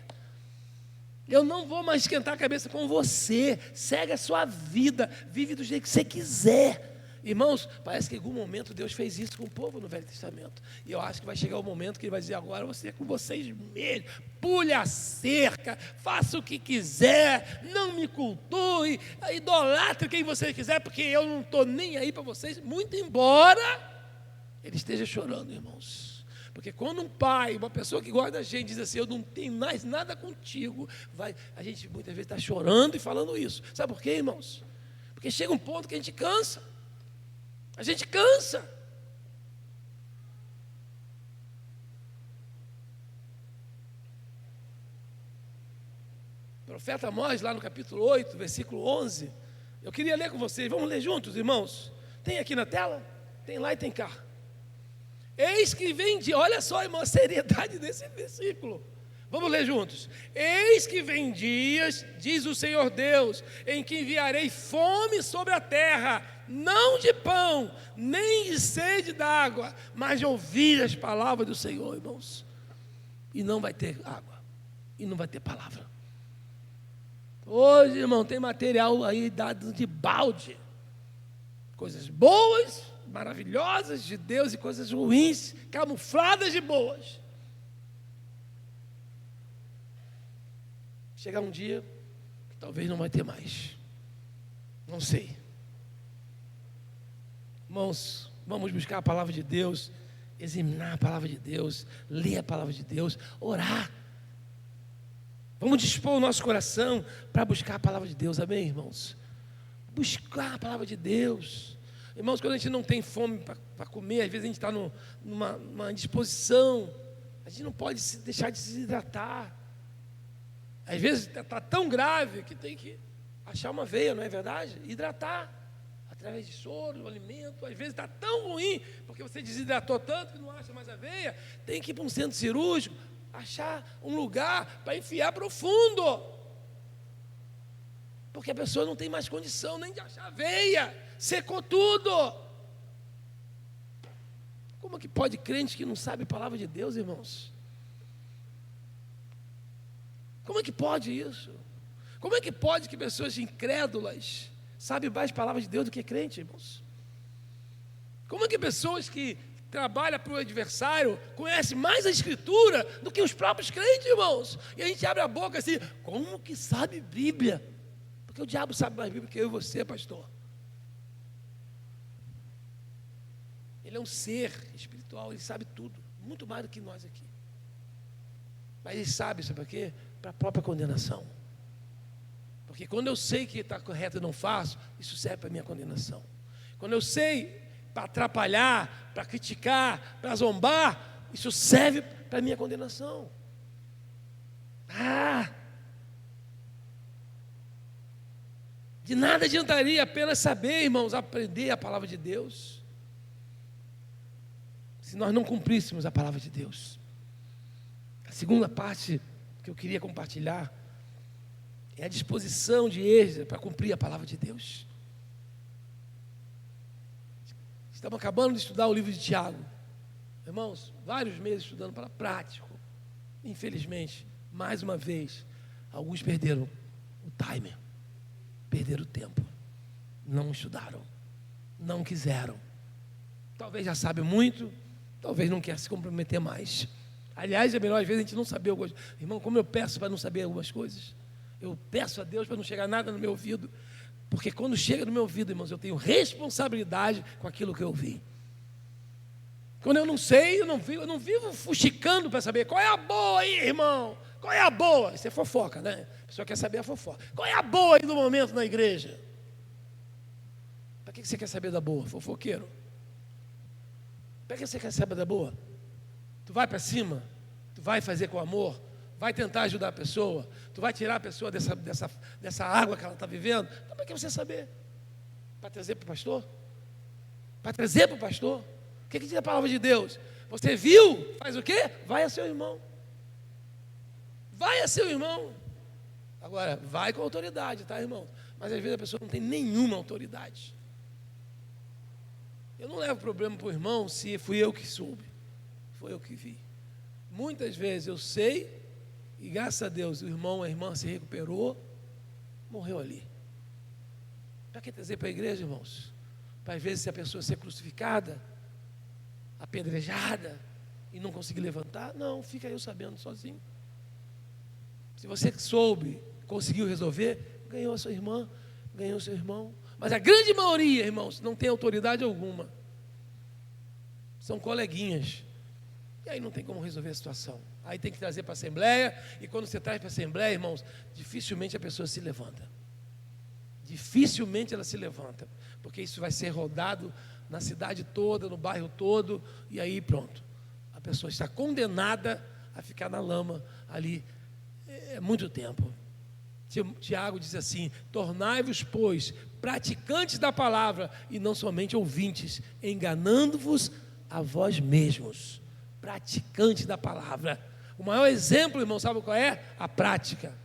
Eu não vou mais esquentar a cabeça com você. Segue a sua vida, vive do jeito que você quiser. Irmãos, parece que em algum momento Deus fez isso com o povo no Velho Testamento. E eu acho que vai chegar o momento que Ele vai dizer: agora você é com vocês mesmo. Pule a cerca, faça o que quiser, não me cultue, idolatre quem você quiser, porque eu não estou nem aí para vocês. Muito embora Ele esteja chorando, irmãos. Porque quando um pai, uma pessoa que gosta da gente, diz assim: eu não tenho mais nada contigo, a gente muitas vezes está chorando e falando isso. Sabe por quê, irmãos? Porque chega um ponto que a gente cansa. A gente cansa. O profeta Amós, lá no capítulo 8, versículo 11, eu queria ler com vocês. Vamos ler juntos, irmãos? Tem aqui na tela? Tem lá e tem cá. Eis que vem dias, olha só, irmão, a seriedade desse versículo. Vamos ler juntos. Eis que vem dias, diz o Senhor Deus, em que enviarei fome sobre a terra, não de pão, nem de sede d'água, mas de ouvir as palavras do Senhor, irmãos. E não vai ter água, e não vai ter palavra. Hoje, irmão, tem material aí dado de balde. Coisas boas, maravilhosas de Deus e coisas ruins, camufladas de boas. Chegar um dia que talvez não vai ter mais. Não sei. Irmãos, vamos buscar a palavra de Deus, examinar a palavra de Deus, ler a palavra de Deus, orar. Vamos dispor o nosso coração para buscar a palavra de Deus, amém, irmãos? Buscar a palavra de Deus. Irmãos, quando a gente não tem fome para comer, às vezes a gente está numa disposição, a gente não pode deixar de se hidratar. Às vezes está tão grave que tem que achar uma veia, não é verdade? Hidratar, através de soro, alimento. Às vezes está tão ruim, porque você desidratou tanto que não acha mais a veia, tem que ir para um centro cirúrgico, achar um lugar para enfiar profundo, porque a pessoa não tem mais condição nem de achar a veia, secou tudo. Como é que pode crente que não sabe a palavra de Deus, irmãos? Como é que pode isso? Como é que pode que pessoas incrédulas sabem mais palavras de Deus do que crente, irmãos? Como é que pessoas que trabalham para o adversário conhecem mais a Escritura do que os próprios crentes, irmãos? E a gente abre a boca assim, como que sabe Bíblia? Porque o diabo sabe mais Bíblia que eu e você, pastor. Ele é um ser espiritual, ele sabe tudo, muito mais do que nós aqui. Mas ele sabe, sabe para quê? Para a própria condenação. Porque quando eu sei que está correto e não faço, isso serve para a minha condenação. Quando eu sei para atrapalhar, para criticar, para zombar, isso serve para a minha condenação. De nada adiantaria apenas saber, irmãos, aprender a palavra de Deus, se nós não cumpríssemos a palavra de Deus. A segunda parte que eu queria compartilhar é a disposição de Esdras para cumprir a palavra de Deus. Estamos acabando de estudar o livro de Tiago. Irmãos, vários meses estudando para prático. Infelizmente, mais uma vez, alguns perderam o timer, perderam o tempo, não estudaram, não quiseram. Talvez já sabe muito, talvez não quer se comprometer mais. Aliás, é melhor às vezes a gente não saber algumas coisas. Irmão, como eu peço para não saber algumas coisas? Eu peço a Deus para não chegar nada no meu ouvido, porque quando chega no meu ouvido, irmãos, eu tenho responsabilidade com aquilo que eu ouvi. Quando eu não sei, eu não vivo fuxicando para saber qual é a boa aí, irmão. Qual é a boa? Isso é fofoca, né? A pessoa quer saber a fofoca. Qual é a boa aí do momento na igreja? Para que você quer saber da boa, fofoqueiro? Para que você quer saber da boa? Tu vai para cima, tu vai fazer com amor, vai tentar ajudar a pessoa, tu vai tirar a pessoa dessa água que ela está vivendo. Então, para que você saber? Para trazer para o pastor? Para trazer para o pastor? O que diz a palavra de Deus? Você viu? Faz o quê? Vai a seu irmão. Vai a seu irmão. Agora, vai com autoridade, tá, irmão? Mas às vezes a pessoa não tem nenhuma autoridade. Eu não levo problema para o irmão se fui eu que soube, foi eu que vi. Muitas vezes eu sei, e graças a Deus o irmão, a irmã se recuperou, morreu ali. Para que trazer para a igreja, irmãos? Para às vezes se a pessoa ser crucificada, apedrejada, e não conseguir levantar, não, fica eu sabendo sozinho. Se você soube, conseguiu resolver, ganhou a sua irmã, ganhou o seu irmão. Mas a grande maioria, irmãos, não tem autoridade alguma. São coleguinhas. E aí não tem como resolver a situação. Aí tem que trazer para a assembleia, e quando você traz para a assembleia, irmãos, dificilmente a pessoa se levanta. Dificilmente ela se levanta, porque isso vai ser rodado na cidade toda, no bairro todo, e aí pronto. A pessoa está condenada a ficar na lama ali muito tempo. Tiago diz assim: tornai-vos, pois, praticantes da palavra e não somente ouvintes, enganando-vos a vós mesmos. Praticantes da palavra. O maior exemplo, irmão, sabe qual é? A prática.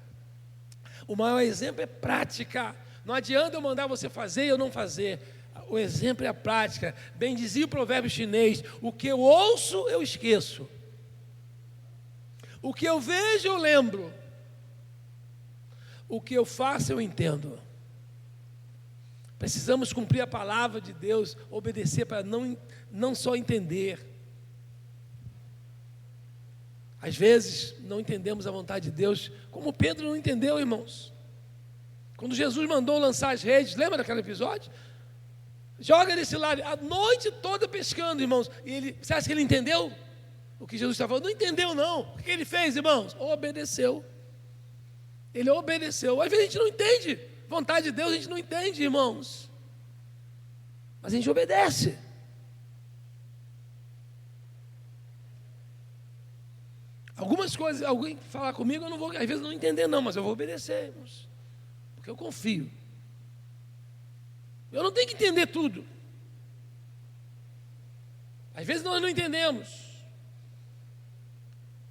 O maior exemplo é prática. Não adianta eu mandar você fazer e eu não fazer. O exemplo é a prática. Bem dizia o provérbio chinês: o que eu ouço, eu esqueço. O que eu vejo, eu lembro. O que eu faço, eu entendo. Precisamos cumprir a palavra de Deus, obedecer para não só entender. Às vezes, não entendemos a vontade de Deus, como Pedro não entendeu, irmãos. Quando Jesus mandou lançar as redes, lembra daquele episódio? Joga desse lado, a noite toda pescando, irmãos. E você acha que ele entendeu o que Jesus estava falando? Não entendeu, não. O que ele fez, irmãos? Obedeceu. Ele obedeceu. Às vezes a gente não entende. Vontade de Deus a gente não entende, irmãos. Mas a gente obedece. Algumas coisas, alguém falar comigo, eu não vou, às vezes não entender não, mas eu vou obedecer, irmãos. Porque eu confio. Eu não tenho que entender tudo. Às vezes nós não entendemos.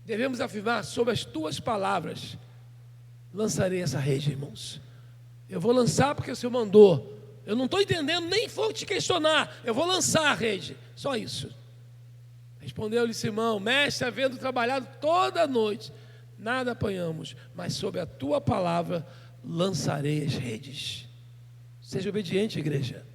Devemos afirmar: sobre as tuas palavras lançarei essa rede, irmãos. Eu vou lançar porque o Senhor mandou. Eu não estou entendendo, nem vou te questionar. Eu vou lançar a rede, só isso. Respondeu-lhe Simão: mestre, havendo trabalhado toda a noite, nada apanhamos, mas sob a tua palavra lançarei as redes. Seja obediente, igreja.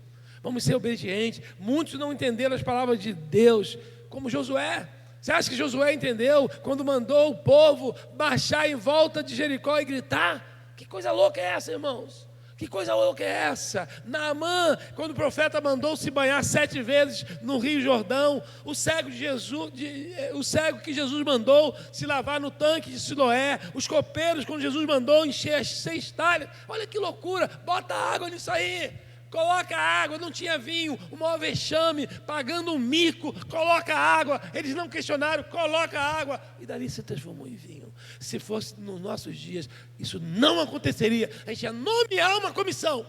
Vamos ser obedientes. Muitos não entenderam as palavras de Deus, como Josué. Você acha que Josué entendeu quando mandou o povo marchar em volta de Jericó e gritar? Que coisa louca é essa, irmãos? Que coisa louca é essa? Naamã, quando o profeta mandou se banhar 7 vezes no Rio Jordão, o cego que Jesus mandou se lavar no tanque de Siloé, os copeiros, quando Jesus mandou encher as 6 talhas, olha que loucura, bota água nisso aí, coloca água, não tinha vinho, o maior vexame, pagando um mico, coloca água, eles não questionaram, coloca água, e dali se transformou em vinho. Se fosse nos nossos dias, isso não aconteceria. A gente ia nomear uma comissão.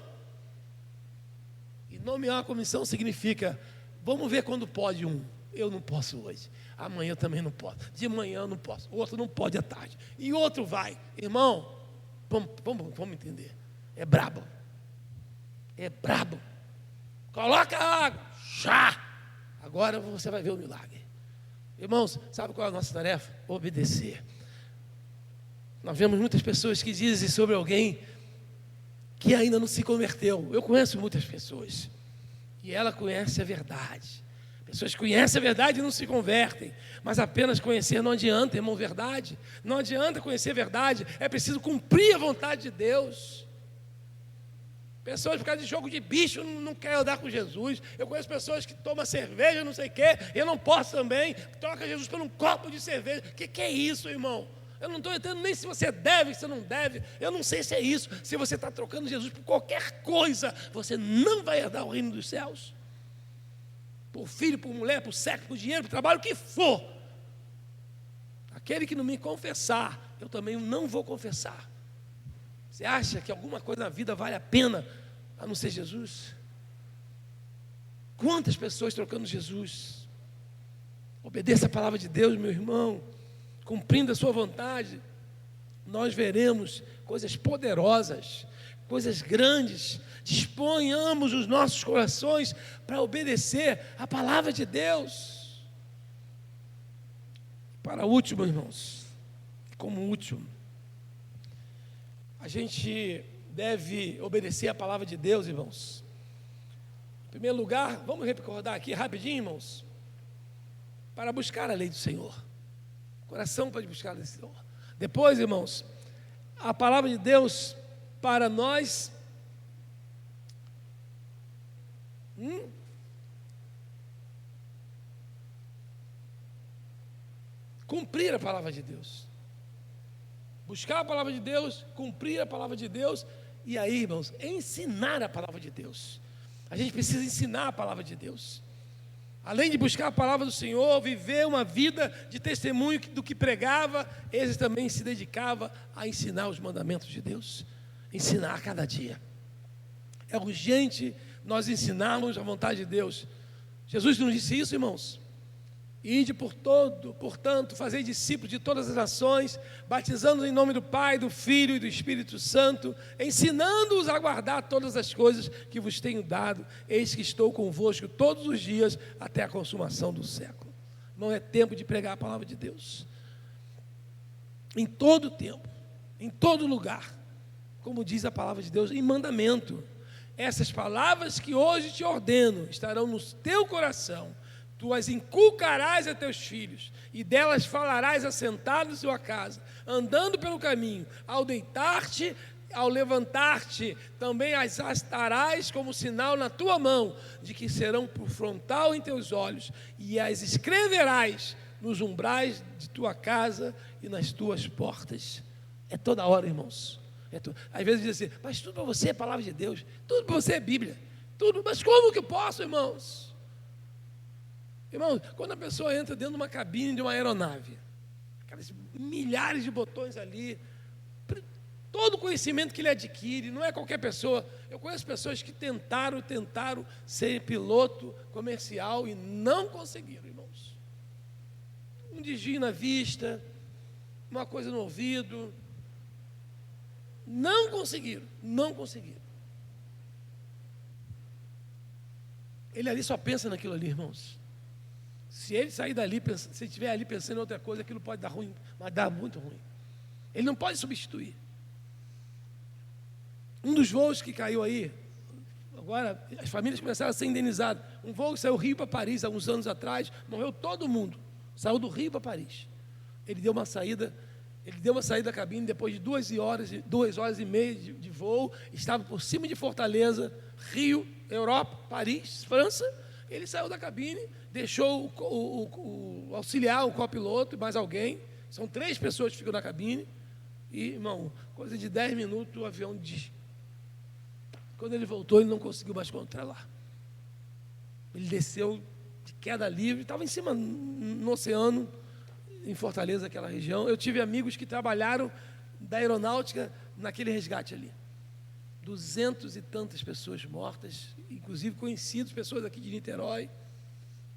E nomear uma comissão significa: vamos ver quando pode um. Eu não posso hoje. Amanhã eu também não posso. De manhã eu não posso. O outro não pode à tarde. E outro vai. Irmão, vamos entender. É brabo. É brabo. Coloca a água. Chá. Agora você vai ver o milagre. Irmãos, sabe qual é a nossa tarefa? Obedecer. Nós vemos muitas pessoas que dizem sobre alguém que ainda não se converteu. Eu conheço muitas pessoas. E ela conhece a verdade. Pessoas conhecem a verdade e não se convertem. Mas apenas conhecer não adianta, irmão, verdade. Não adianta conhecer a verdade. É preciso cumprir a vontade de Deus. Pessoas por causa de jogo de bicho não querem andar com Jesus. Eu conheço pessoas que tomam cerveja, não sei o quê. Eu não posso também. Troca Jesus por um copo de cerveja. O que é isso, irmão? Eu não estou entendendo nem se você deve, se não deve. Eu não sei se é isso. Se você está trocando Jesus por qualquer coisa, você não vai herdar o reino dos céus. Por filho, por mulher, por sexo, por dinheiro, por trabalho, o que for. Aquele que não me confessar, eu também não vou confessar. Você acha que alguma coisa na vida vale a pena a não ser Jesus? Quantas pessoas trocando Jesus? Obedeça a palavra de Deus, meu irmão. Cumprindo a sua vontade, nós veremos coisas poderosas, coisas grandes. Disponhamos os nossos corações para obedecer a palavra de Deus. Para último, irmãos, como último, a gente deve obedecer a palavra de Deus, irmãos. Em primeiro lugar, vamos recordar aqui rapidinho, irmãos, para buscar a lei do Senhor. Coração para buscar a lei do Senhor. Depois, irmãos, a palavra de Deus para nós cumprir a palavra de Deus. Buscar a palavra de Deus, cumprir a palavra de Deus, e aí, irmãos, ensinar a palavra de Deus. A gente precisa ensinar a palavra de Deus. Além de buscar a palavra do Senhor, viver uma vida de testemunho do que pregava, ele também se dedicava a ensinar os mandamentos de Deus. Ensinar a cada dia. É urgente nós ensinarmos a vontade de Deus. Jesus nos disse isso, irmãos. Ide portanto, fazei discípulos de todas as nações, batizando-os em nome do Pai, do Filho e do Espírito Santo, ensinando-os a guardar todas as coisas que vos tenho dado. Eis que estou convosco todos os dias até a consumação do século. Não é tempo de pregar a palavra de Deus. Em todo tempo, em todo lugar, como diz a palavra de Deus, em mandamento. Essas palavras que hoje te ordeno estarão no teu coração. Tu as inculcarás a teus filhos, e delas falarás assentado em sua casa, andando pelo caminho, ao deitar-te ao levantar-te, também as astarás como sinal na tua mão, de que serão por frontal em teus olhos, e as escreverás nos umbrais de tua casa e nas tuas portas. É toda hora, irmãos. Às vezes diz assim, mas tudo para você é palavra de Deus, tudo para você é Bíblia, tudo, mas como que eu posso, irmãos? Irmãos, quando a pessoa entra dentro de uma cabine de uma aeronave, aqueles milhares de botões ali, todo o conhecimento que ele adquire, não é qualquer pessoa. Eu conheço pessoas que tentaram ser piloto comercial e não conseguiram, irmãos. Um desvio na vista, uma coisa no ouvido. Não conseguiram. Ele ali só pensa naquilo ali, irmãos. Se ele sair dali, se ele estiver ali pensando em outra coisa, aquilo pode dar ruim, mas dá muito ruim. Ele não pode substituir. Um dos voos que caiu aí, agora as famílias começaram a ser indenizadas. Um voo que saiu do Rio para Paris, há uns anos atrás, morreu todo mundo. Saiu do Rio para Paris. Ele deu uma saída da cabine depois de 2 horas e meia de voo. Estava por cima de Fortaleza, Rio, Europa, Paris, França. Ele saiu da cabine, deixou o auxiliar, o copiloto e mais alguém. São 3 pessoas que ficam na cabine. E, irmão, coisa de 10 minutos o avião Quando ele voltou, ele não conseguiu mais controlar. Ele desceu de queda livre, estava em cima no oceano, em Fortaleza, aquela região. Eu tive amigos que trabalharam da aeronáutica naquele resgate ali. 200 e tantas pessoas mortas, inclusive conhecidos, pessoas aqui de Niterói.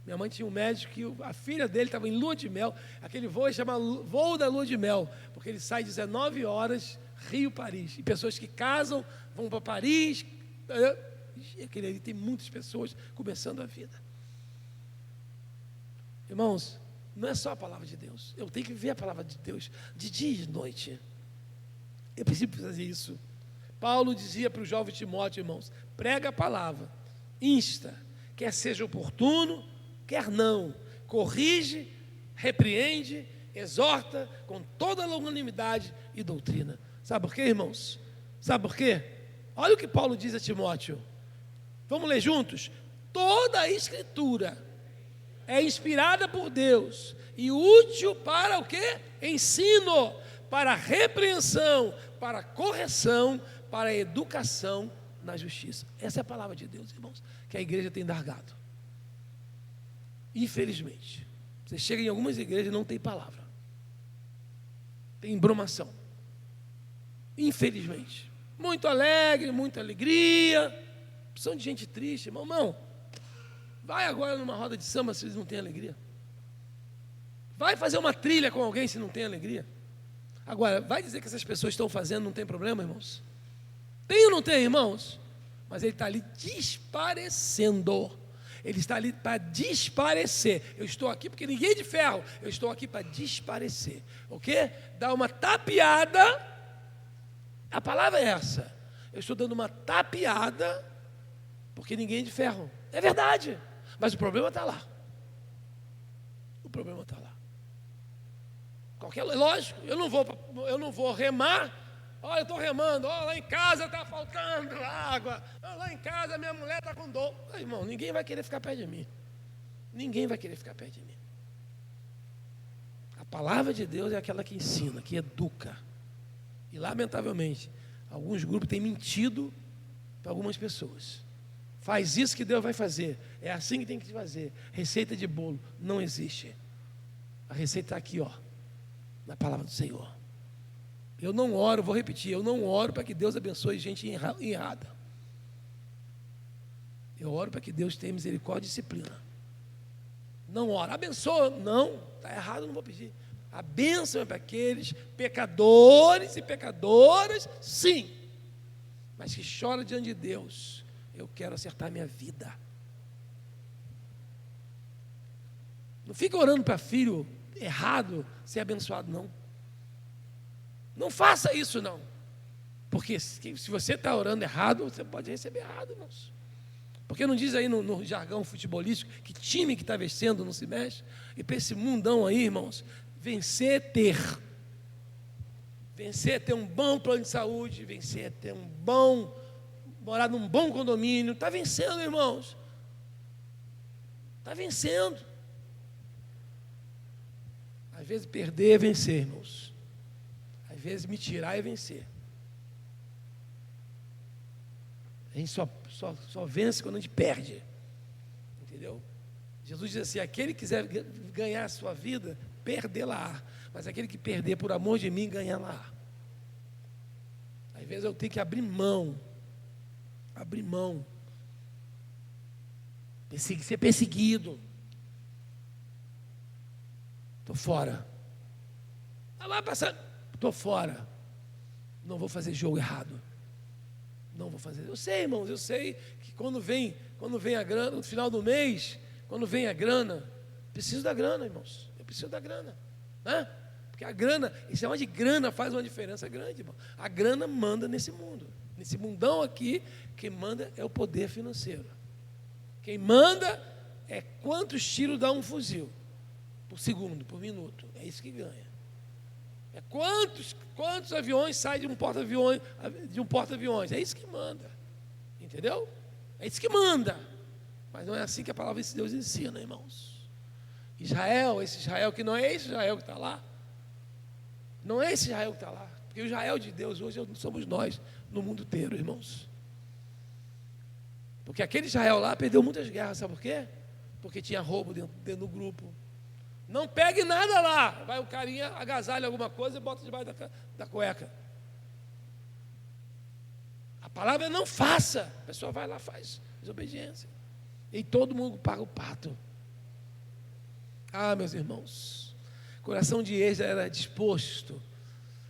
Minha mãe tinha um médico que a filha dele estava em lua de mel. Aquele voo chama voo da lua de mel, porque ele sai 19 horas, Rio-Paris. E pessoas que casam, vão para Paris. E aquele ali tem muitas pessoas começando a vida. Irmãos, não é só a palavra de Deus. Eu tenho que ver a palavra de Deus de dia e de noite. Eu preciso fazer isso. Paulo dizia para o jovem Timóteo, irmãos, prega a palavra, insta, quer seja oportuno, quer não, corrige, repreende, exorta com toda a longanimidade e doutrina. Sabe por quê, irmãos? Sabe por quê? Olha o que Paulo diz a Timóteo. Vamos ler juntos? Toda a Escritura é inspirada por Deus e útil para o quê? Ensino, para repreensão, para correção, para educação na justiça. Essa é a palavra de Deus, irmãos, que a igreja tem largado. Infelizmente. Você chega em algumas igrejas e não tem palavra. Tem embromação. Infelizmente. Muito alegre, muita alegria. São de gente triste, irmão. Vai agora numa roda de samba se eles não têm alegria. Vai fazer uma trilha com alguém se não tem alegria. Agora, vai dizer que essas pessoas estão fazendo, não tem problema, irmãos? Tem ou não tem, irmãos? Mas ele está ali desparecendo. Ele está ali para desparecer. Eu estou aqui porque ninguém é de ferro. Eu estou aqui para desparecer. O quê? Dar uma tapeada. A palavra é essa. Eu estou dando uma tapeada porque ninguém é de ferro. É verdade. Mas o problema está lá. O problema está lá. Lógico, eu não vou remar. Olha, eu estou remando. Olha, lá em casa está faltando água. Olha, lá em casa minha mulher está com dor. Irmão, ninguém vai querer ficar perto de mim. Ninguém vai querer ficar perto de mim. A palavra de Deus é aquela que ensina, que educa. E, lamentavelmente, alguns grupos têm mentido para algumas pessoas. Faz isso que Deus vai fazer. É assim que tem que fazer. Receita de bolo não existe. A receita está aqui, ó, na palavra do Senhor. Eu não oro, vou repetir, eu não oro para que Deus abençoe gente errada. Eu oro para que Deus tenha misericórdia e disciplina. Não oro, abençoa, não, está errado, não vou pedir. A bênção é para aqueles pecadores e pecadoras, sim, mas que choram diante de Deus. Eu quero acertar minha vida. Não fica orando para filho errado ser abençoado, não. Não faça isso, não. Porque se você está orando errado, você pode receber errado, irmãos. Porque não diz aí no jargão futebolístico que time que está vencendo não se mexe? E para esse mundão aí, irmãos, vencer é ter. vencer é ter um bom plano de saúde, vencer é ter morar num bom condomínio. Está vencendo, irmãos. Está vencendo. Às vezes perder é vencer, irmãos. Às vezes me tirar é vencer. A gente só vence quando a gente perde. Entendeu? Jesus diz assim: aquele que quiser ganhar a sua vida, perdê-la-á. Mas aquele que perder por amor de mim, ganhá-la-á. Às vezes eu tenho que abrir mão. Abrir mão. Ser perseguido. Estou fora. Está lá passando. Estou fora. Não vou fazer jogo errado. Não vou fazer. Eu sei, irmãos, eu sei que quando vem a grana, no final do mês, quando vem a grana, preciso da grana, irmãos. Eu preciso da grana. Né? Porque a grana, esse negócio de grana faz uma diferença grande, irmão. A grana manda nesse mundo. Nesse mundão aqui, quem manda é o poder financeiro. Quem manda é quantos tiros dá um fuzil por segundo, por minuto. É isso que ganha. É quantos aviões saem de um porta-aviões. É isso que manda. Entendeu? É isso que manda. Mas não é assim que a palavra de Deus ensina, irmãos. Israel, esse Israel que não é esse Israel que está lá. Não é esse Israel que está lá. Porque o Israel de Deus hoje somos nós, no mundo inteiro, irmãos. Porque aquele Israel lá perdeu muitas guerras, sabe por quê? Porque tinha roubo dentro do grupo. Não pegue nada lá. Vai o carinha, agasalha alguma coisa e bota debaixo da cueca. A palavra é não faça. A pessoa vai lá, faz desobediência. E todo mundo paga o pato. Ah, meus irmãos, o coração de Esdras era disposto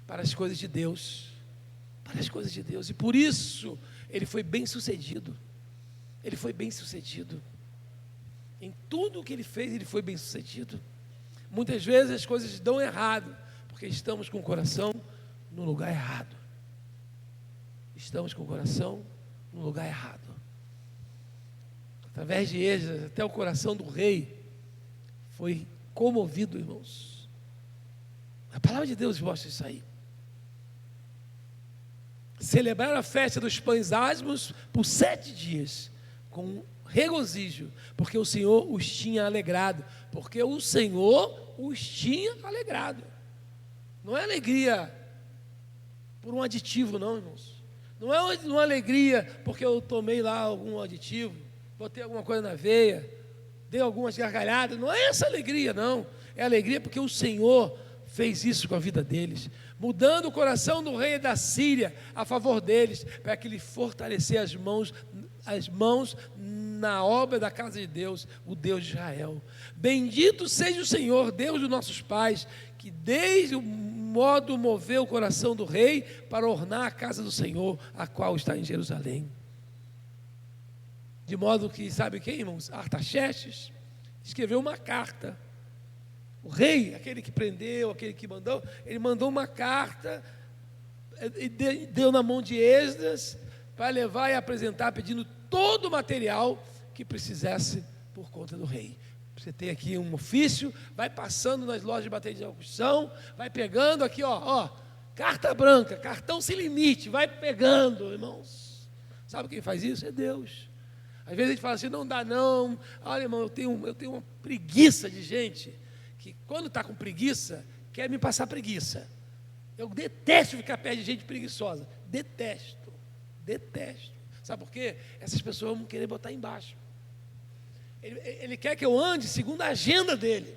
para as coisas de Deus. Para as coisas de Deus. E por isso ele foi bem sucedido. Ele foi bem sucedido. Em tudo o que ele fez, ele foi bem sucedido. Muitas vezes as coisas dão errado, porque estamos com o coração no lugar errado. Estamos com o coração no lugar errado. Através de Esdras, até o coração do rei foi comovido, irmãos. A palavra de Deus mostra isso aí. Celebraram a festa dos pães asmos por 7 dias, com regozijo, porque o Senhor os tinha alegrado. Porque o Senhor os tinha alegrado. Não é alegria por um aditivo, não, irmãos. Não é uma alegria porque eu tomei lá algum aditivo, botei alguma coisa na veia, dei algumas gargalhadas. Não é essa alegria, não. É alegria porque o Senhor fez isso com a vida deles, mudando o coração do rei da Síria a favor deles, para que ele fortalecesse as mãos na obra da casa de Deus, o Deus de Israel. Bendito seja o Senhor, Deus dos nossos pais, que desde o modo moveu o coração do rei para ornar a casa do Senhor, a qual está em Jerusalém. De modo que, sabe quem, irmãos? Artaxerxes escreveu uma carta. O rei, aquele que prendeu, aquele que mandou, ele mandou uma carta e deu na mão de Esdras para levar e apresentar, pedindo todo o material que precisasse por conta do rei. Você tem aqui um ofício, vai passando nas lojas de bateria de execução, vai pegando aqui, ó, carta branca, cartão sem limite, vai pegando, irmãos. Sabe quem faz isso? É Deus. Às vezes a gente fala assim, não dá não. Olha, irmão, eu tenho uma preguiça de gente que quando está com preguiça, quer me passar preguiça. Eu detesto ficar perto de gente preguiçosa. Detesto. Sabe por quê? Essas pessoas vão querer botar embaixo. Ele quer que eu ande segundo a agenda dele.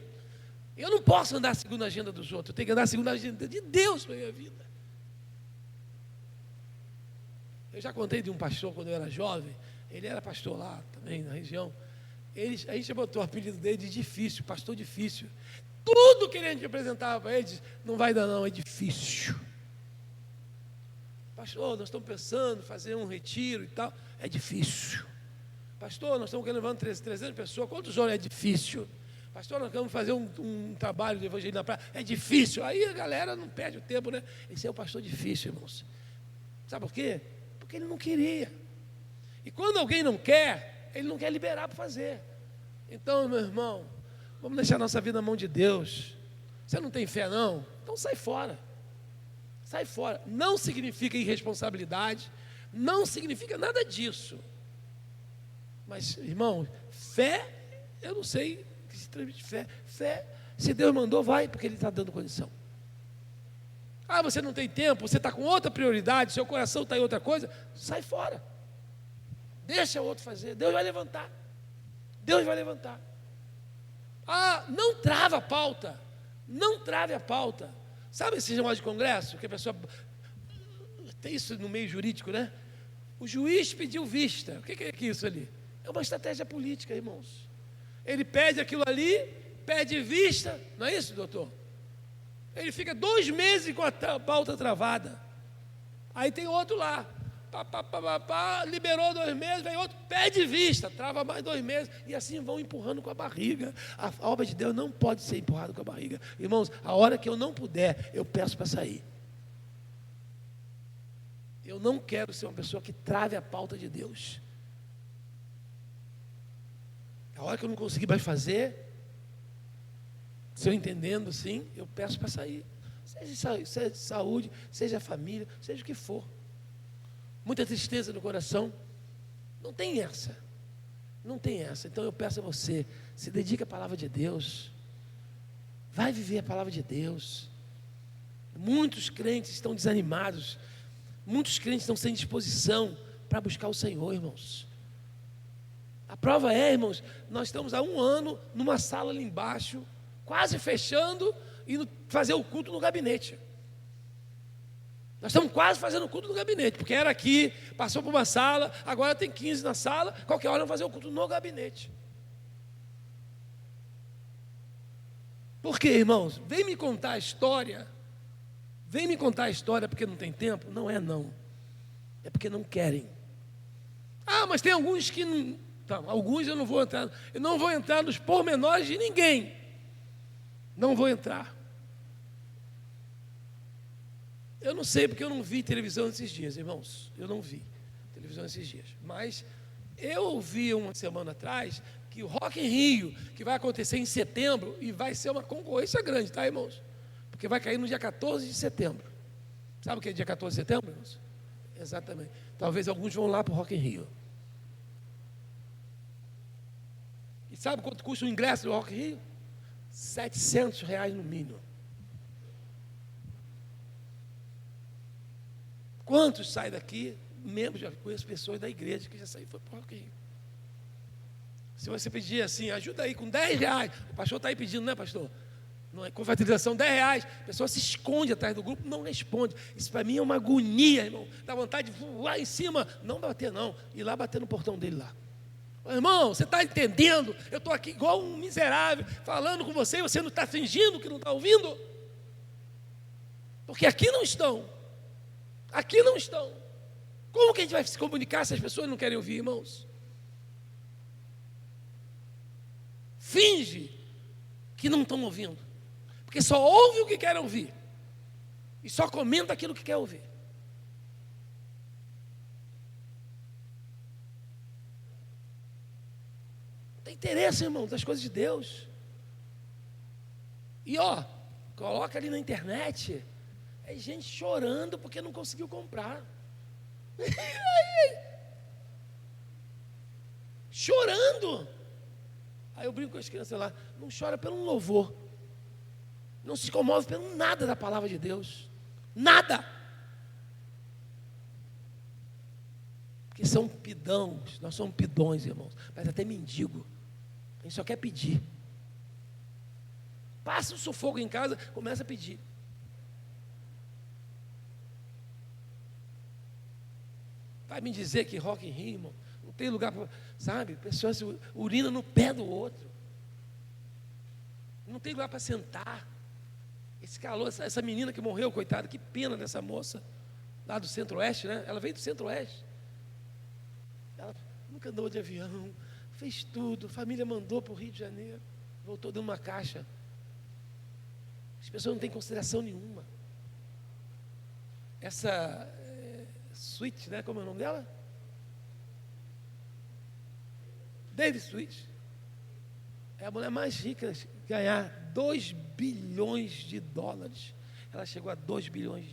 Eu não posso andar segundo a agenda dos outros. Eu tenho que andar segundo a agenda de Deus para a minha vida. Eu já contei de um pastor quando eu era jovem. Ele era pastor lá também na região. A gente botou o apelido dele de difícil, pastor difícil. Tudo que a gente apresentava para ele, não vai dar não, é difícil. Pastor, nós estamos pensando em fazer um retiro e tal, é difícil. Pastor, nós estamos levando 300 pessoas, quantos horas é difícil? Pastor, nós queremos fazer um trabalho de evangelho na praia, é difícil. Aí a galera não perde o tempo, né? Esse é o pastor difícil, irmãos. Sabe por quê? Porque ele não queria. E quando alguém não quer, ele não quer liberar para fazer. Então, meu irmão, vamos deixar a nossa vida na mão de Deus. Você não tem fé, não? Então sai fora. Sai fora. Não significa irresponsabilidade, não significa nada disso. Mas, irmão, fé, eu não sei o que se transmite fé. Fé, se Deus mandou, vai, porque Ele está dando condição. Ah, você não tem tempo, você está com outra prioridade, seu coração está em outra coisa, sai fora. Deixa o outro fazer, Deus vai levantar. Deus vai levantar. Ah, não trava a pauta. Não trave a pauta. Sabe esse negócio de congresso? Que a pessoa... Tem isso no meio jurídico, né? O juiz pediu vista. O que é isso ali? É uma estratégia política, irmãos. Ele pede aquilo ali, pede vista. Não é isso, doutor? Ele fica 2 meses com a pauta travada. Aí tem outro lá. Liberou 2 meses, vem outro, pede vista, trava mais 2 meses, e assim vão empurrando com a barriga. A obra de Deus não pode ser empurrada com a barriga. Irmãos, a hora que eu não puder, eu peço para sair. Eu não quero ser uma pessoa que trave a pauta de Deus. A hora que eu não conseguir mais fazer, se eu entendendo assim, eu peço para sair. Seja saúde, seja família, seja o que for. Muita tristeza no coração. Não tem essa. Não tem essa. Então eu peço a você, se dedique à palavra de Deus. Vai viver a palavra de Deus. Muitos crentes estão desanimados. Muitos crentes estão sem disposição para buscar o Senhor, irmãos. A prova é, irmãos, nós estamos há 1 ano numa sala ali embaixo, quase fechando, indo fazer o culto no gabinete. Nós estamos quase fazendo o culto no gabinete, porque era aqui, passou por uma sala, agora tem 15 na sala, qualquer hora vamos fazer o culto no gabinete. Por quê, irmãos? Vem me contar a história. Vem me contar a história porque não tem tempo? Não é não. É porque não querem. Ah, mas tem alguns que não... Não, alguns eu não vou entrar. Eu não vou entrar nos pormenores de ninguém. Não vou entrar. Eu não sei porque eu não vi televisão esses dias, irmãos. Eu não vi televisão esses dias. Mas eu ouvi 1 semana atrás que o Rock in Rio, que vai acontecer em setembro, e vai ser uma concorrência grande, tá, irmãos? Porque vai cair no dia 14 de setembro. Sabe o que é dia 14 de setembro, irmãos? Exatamente. Talvez alguns vão lá para o Rock in Rio. E sabe quanto custa o ingresso do Rock in Rio? R$700 no mínimo. Quantos saem daqui? Membros, já conheço pessoas da igreja que já saíram, foi para o Rock in Rio. Se você pedir assim, ajuda aí com R$10, o pastor está aí pedindo, né, pastor? Não é confraternização, R$10, a pessoa se esconde atrás do grupo, não responde. Isso para mim é uma agonia, irmão. Dá vontade de voar em cima, não bater não, ir lá bater no portão dele lá. Irmão, você está entendendo? Eu estou aqui igual um miserável, falando com você, e você não está fingindo que não está ouvindo? Porque aqui não estão. Aqui não estão. Como que a gente vai se comunicar se as pessoas não querem ouvir, irmãos? Finge que não estão ouvindo. Porque só ouve o que quer ouvir. E só comenta aquilo que quer ouvir. Não tem interesse, irmão, das coisas de Deus. E ó, coloca ali na internet. É gente chorando porque não conseguiu comprar. Chorando. Aí eu brinco com as crianças lá, não chora pelo um louvor. Não se comove pelo nada da palavra de Deus. Nada. Porque são pidãos, nós somos pidões, irmãos. Mas até mendigo. A gente só quer pedir. Passa um sufoco em casa, começa a pedir. Vai me dizer que Rock in Rio, irmão, não tem lugar para, sabe? Pessoas urinam no pé do outro. Não tem lugar para sentar. Esse calor, essa menina que morreu, coitada, que pena dessa moça, lá do Centro-Oeste, né? Ela veio do Centro-Oeste. Ela nunca andou de avião, fez tudo, a família mandou para o Rio de Janeiro, voltou dentro de uma caixa. As pessoas não têm consideração nenhuma. Essa Sweet, né? Como é o nome dela? David Sweet. É a mulher mais rica a ganhar $2 bilhões. Ela chegou a $2 bilhões.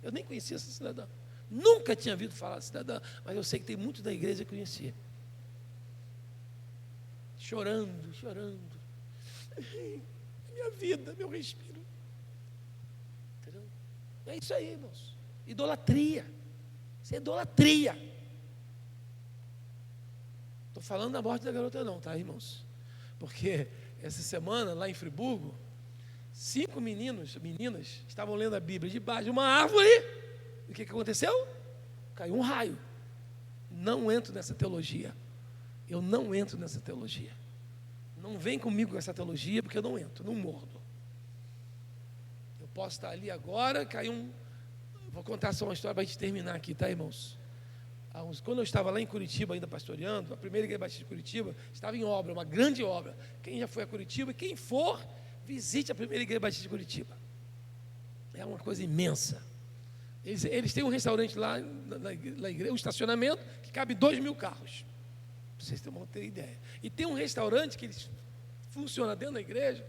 Eu nem conhecia essa cidadã. Nunca tinha ouvido falar dessa cidadã, mas eu sei que tem muitos da igreja que conhecia. Chorando, chorando. Minha vida, meu respiro. Entendeu? É isso aí, irmãos. Idolatria. Isso é idolatria. Estou falando da morte da garota não, tá, irmãos? Porque essa semana, lá em Friburgo, 5 meninas estavam lendo a Bíblia debaixo de uma árvore. E o que aconteceu? Caiu um raio. Não entro nessa teologia. Eu não entro nessa teologia. Não vem comigo com essa teologia, porque eu não entro, não mordo. Eu posso estar ali agora, caiu um... Vou contar só uma história para a gente terminar aqui, tá, irmãos? Quando eu estava lá em Curitiba, ainda pastoreando, a primeira igreja batista de Curitiba estava em obra, uma grande obra. Quem já foi a Curitiba, quem for, visite a primeira igreja batista de Curitiba. É uma coisa imensa. Eles têm um restaurante lá na igreja, um estacionamento que cabe 2.000 carros. Vocês vão ter ideia. E tem um restaurante que funciona dentro da igreja.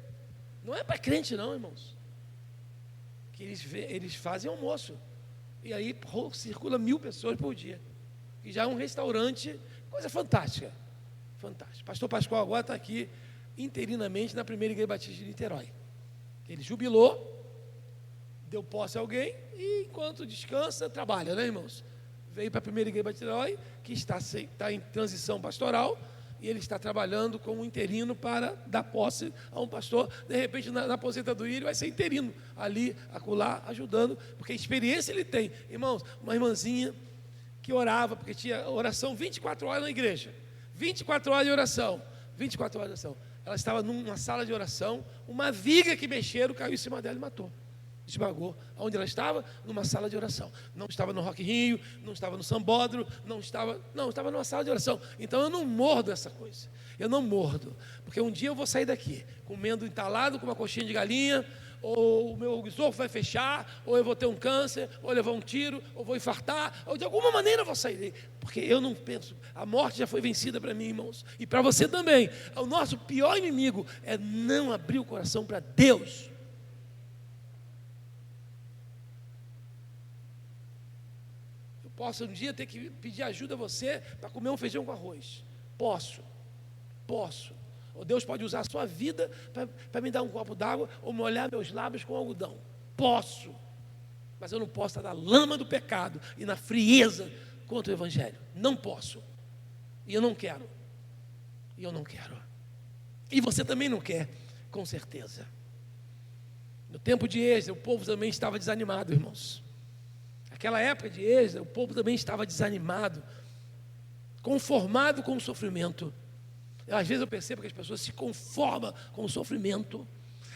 Não é para crente não, irmãos. Que eles fazem almoço. E aí circula 1.000 pessoas por dia. E já é um restaurante, coisa fantástica. Fantástico. Pastor Pascoal agora está aqui interinamente na primeira igreja batista de Niterói. Ele jubilou, deu posse a alguém e enquanto descansa, trabalha, né, irmãos? Veio para a primeira igreja batista de Niterói, que está em transição pastoral, e ele está trabalhando como interino para dar posse a um pastor. De repente, na aposentadoria, ele vai ser interino ali, acolá, ajudando, porque a experiência ele tem. Irmãos, uma irmãzinha que orava, porque tinha oração 24 horas na igreja, 24 horas de oração, 24 horas de oração. Ela estava numa sala de oração, uma viga que mexeram, caiu em cima dela e matou. Esmagou. Onde ela estava? Numa sala de oração. Não estava no Rock in Rio, não estava no Sambódromo, estava numa sala de oração. Então eu não mordo essa coisa. Eu não mordo. Porque um dia eu vou sair daqui, comendo entalado com uma coxinha de galinha, ou o meu esôfago vai fechar, ou eu vou ter um câncer, ou levar um tiro, ou vou infartar, ou de alguma maneira eu vou sair daí. Porque eu não penso, a morte já foi vencida para mim, irmãos, e para você também. O nosso pior inimigo é não abrir o coração para Deus. Eu posso um dia ter que pedir ajuda a você para comer um feijão com arroz. Posso. Ou Deus pode usar a sua vida para me dar um copo d'água ou molhar meus lábios com algodão. Posso. Mas eu não posso estar na lama do pecado e na frieza contra o Evangelho. Não posso. E eu não quero. E você também não quer, com certeza. No tempo de Êxodo, o povo também estava desanimado, irmãos. Aquela época de Êxodo, o povo também estava desanimado, conformado com o sofrimento. Às vezes eu percebo que as pessoas se conformam com o sofrimento,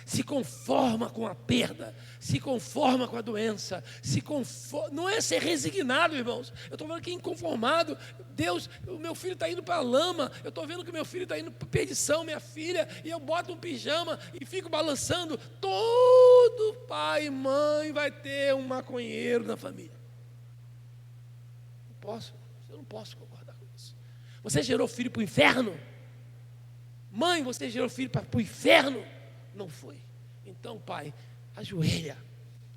se conformam com a perda, se conformam com a doença, não é ser resignado, irmãos. Eu estou vendo que inconformado. Deus, o meu filho está indo para a lama, eu estou vendo que o meu filho está indo para perdição, minha filha, e eu boto um pijama e fico balançando. Todo pai e mãe vai ter um maconheiro na família. Eu não posso concordar com isso. Você gerou filho para o inferno? Mãe, você gerou filho para o inferno? Não foi. Então, pai, ajoelha,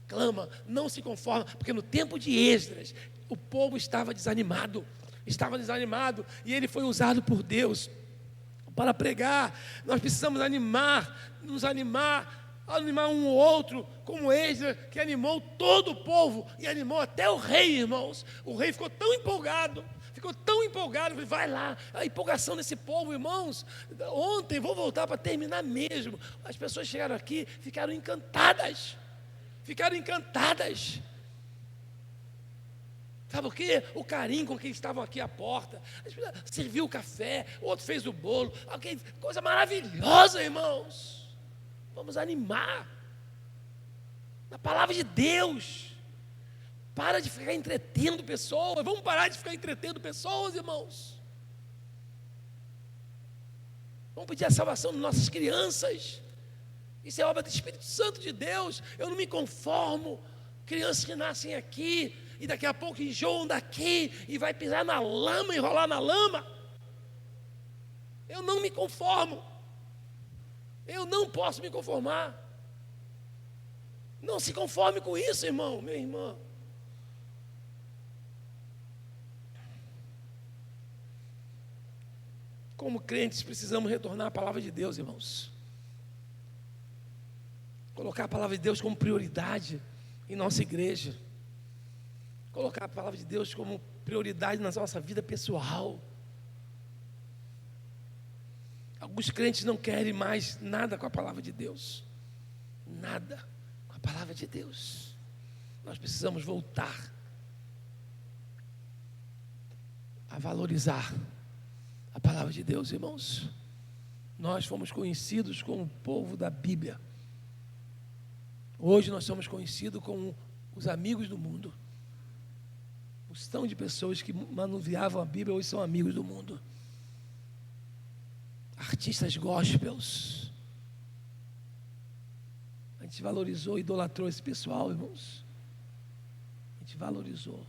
clama, não se conforma, porque no tempo de Esdras, o povo estava desanimado, e ele foi usado por Deus para pregar. Nós precisamos nos animar um ou outro, como Esdras, que animou todo o povo, e animou até o rei, irmãos. O rei ficou tão empolgado, vai lá, a empolgação desse povo, irmãos. Ontem, vou voltar para terminar mesmo, as pessoas chegaram aqui, ficaram encantadas. Sabe o quê? O carinho com que eles estavam aqui à porta, serviu o café, o outro fez o bolo, coisa maravilhosa, irmãos. Vamos animar na palavra de Deus. Para de ficar entretendo pessoas. Vamos parar de ficar entretendo pessoas, irmãos. Vamos pedir a salvação das nossas crianças. Isso é obra do Espírito Santo de Deus. Eu não me conformo. Crianças que nascem aqui e daqui a pouco enjoam daqui e vai pisar na lama, enrolar na lama. Eu não me conformo. Eu não posso me conformar. Não se conforme com isso, irmão, minha irmã. como crentes, precisamos retornar à palavra de Deus, irmãos. Colocar a palavra de Deus como prioridade em nossa igreja. Colocar a palavra de Deus como prioridade na nossa vida pessoal. Alguns crentes não querem mais nada com a palavra de Deus. Nada com a palavra de Deus. Nós precisamos voltar a valorizar a palavra de Deus, irmãos. Nós fomos conhecidos como o povo da Bíblia. Hoje nós somos conhecidos como os amigos do mundo. Um estão de pessoas que manuseavam a Bíblia hoje são amigos do mundo. Artistas gospels. A gente valorizou, idolatrou esse pessoal, irmãos. A gente valorizou.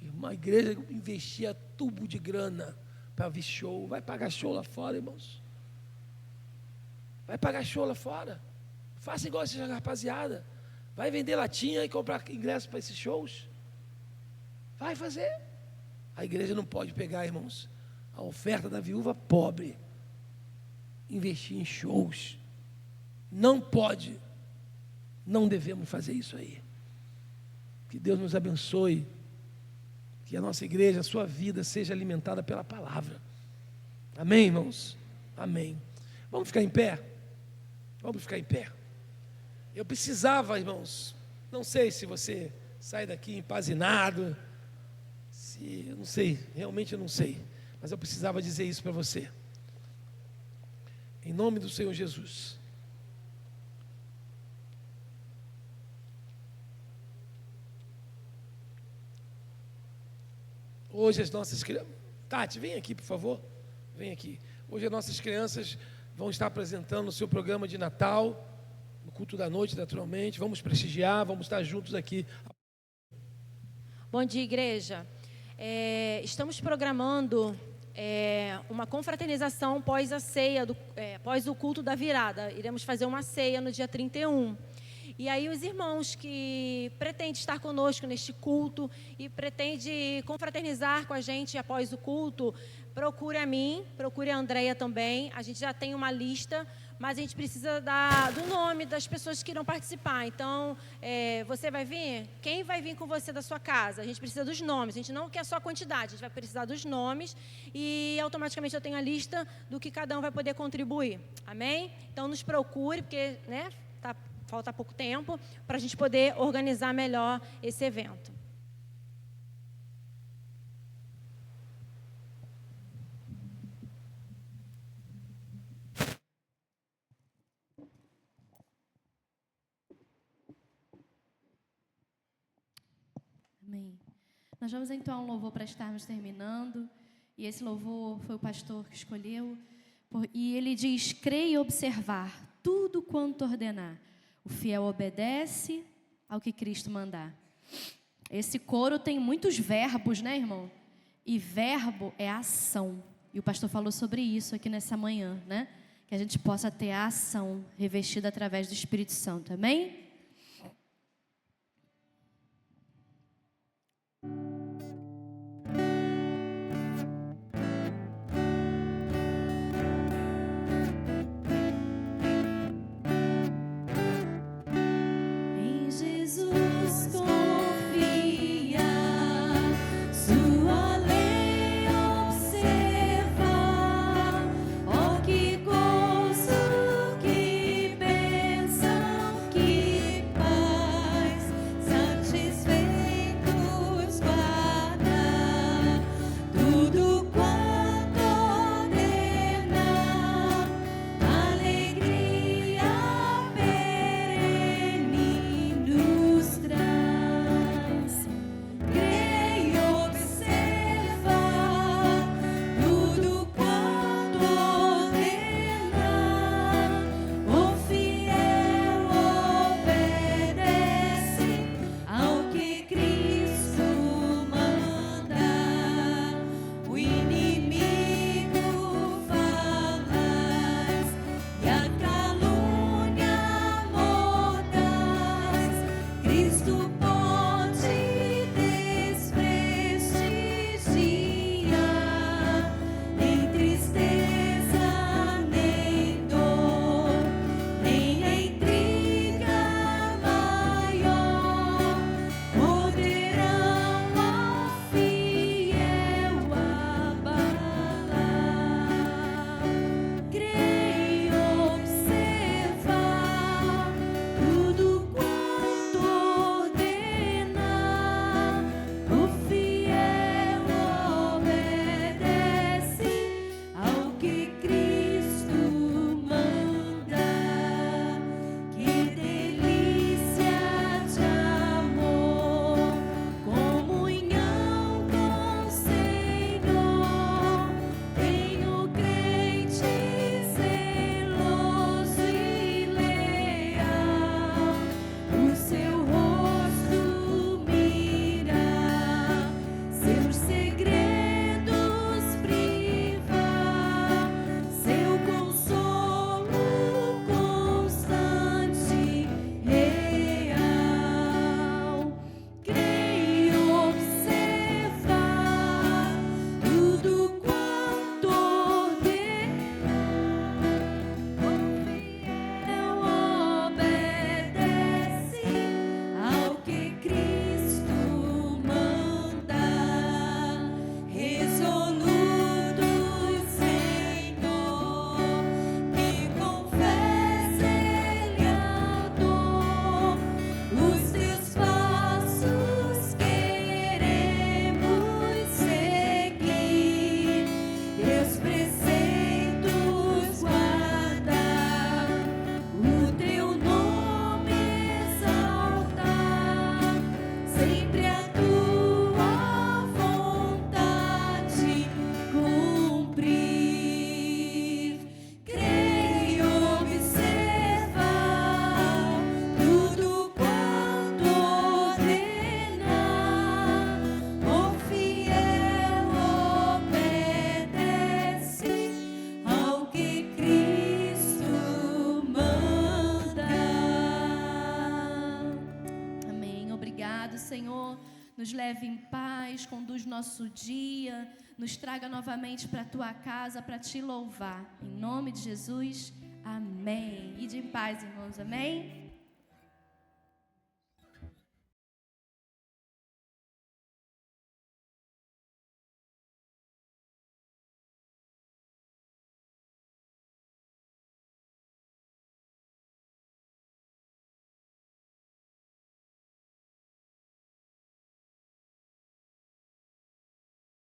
Uma igreja investia tubo de grana para ver show. Vai pagar show lá fora, irmãos. Vai pagar show lá fora. Faça igual essa rapaziada. Vai vender latinha e comprar ingressos para esses shows. Vai fazer. A igreja não pode pegar, irmãos, a oferta da viúva pobre, investir em shows. Não pode. Não devemos fazer isso aí. Que Deus nos abençoe. Que a nossa igreja, a sua vida seja alimentada pela palavra. Amém, irmãos? Amém. Vamos ficar em pé? Vamos ficar em pé. Eu precisava, irmãos, não sei se você sai daqui empazinado, eu não sei, realmente eu não sei, mas eu precisava dizer isso para você. Em nome do Senhor Jesus. Hoje as nossas crianças... Tati, vem aqui, por favor. Vem aqui. Hoje as nossas crianças vão estar apresentando o seu programa de Natal, no culto da noite, naturalmente. Vamos prestigiar, vamos estar juntos aqui. Bom dia, igreja. Estamos programando uma confraternização pós a ceia, pós o culto da virada. Iremos fazer uma ceia no dia 31. E aí os irmãos que pretendem estar conosco neste culto e pretendem confraternizar com a gente após o culto, procure a mim, procure a Andréia também. A gente já tem uma lista, mas a gente precisa do nome das pessoas que irão participar. Então, você vai vir? Quem vai vir com você da sua casa? A gente precisa dos nomes. A gente não quer só a quantidade, a gente vai precisar dos nomes e automaticamente eu tenho a lista do que cada um vai poder contribuir. Amém? Então, nos procure, porque, né, falta pouco tempo para a gente poder organizar melhor esse evento. Amém. Nós vamos então a um louvor para estarmos terminando. E esse louvor foi o pastor que escolheu. E ele diz: creia e observar tudo quanto ordenar. O fiel obedece ao que Cristo mandar. Esse coro tem muitos verbos, né, irmão? E verbo é ação. E o pastor falou sobre isso aqui nessa manhã, né? Que a gente possa ter a ação revestida através do Espírito Santo. Amém? Que Senhor, nos leve em paz, conduz nosso dia, nos traga novamente para a tua casa para te louvar. Em nome de Jesus, amém. Ide em paz, irmãos, amém?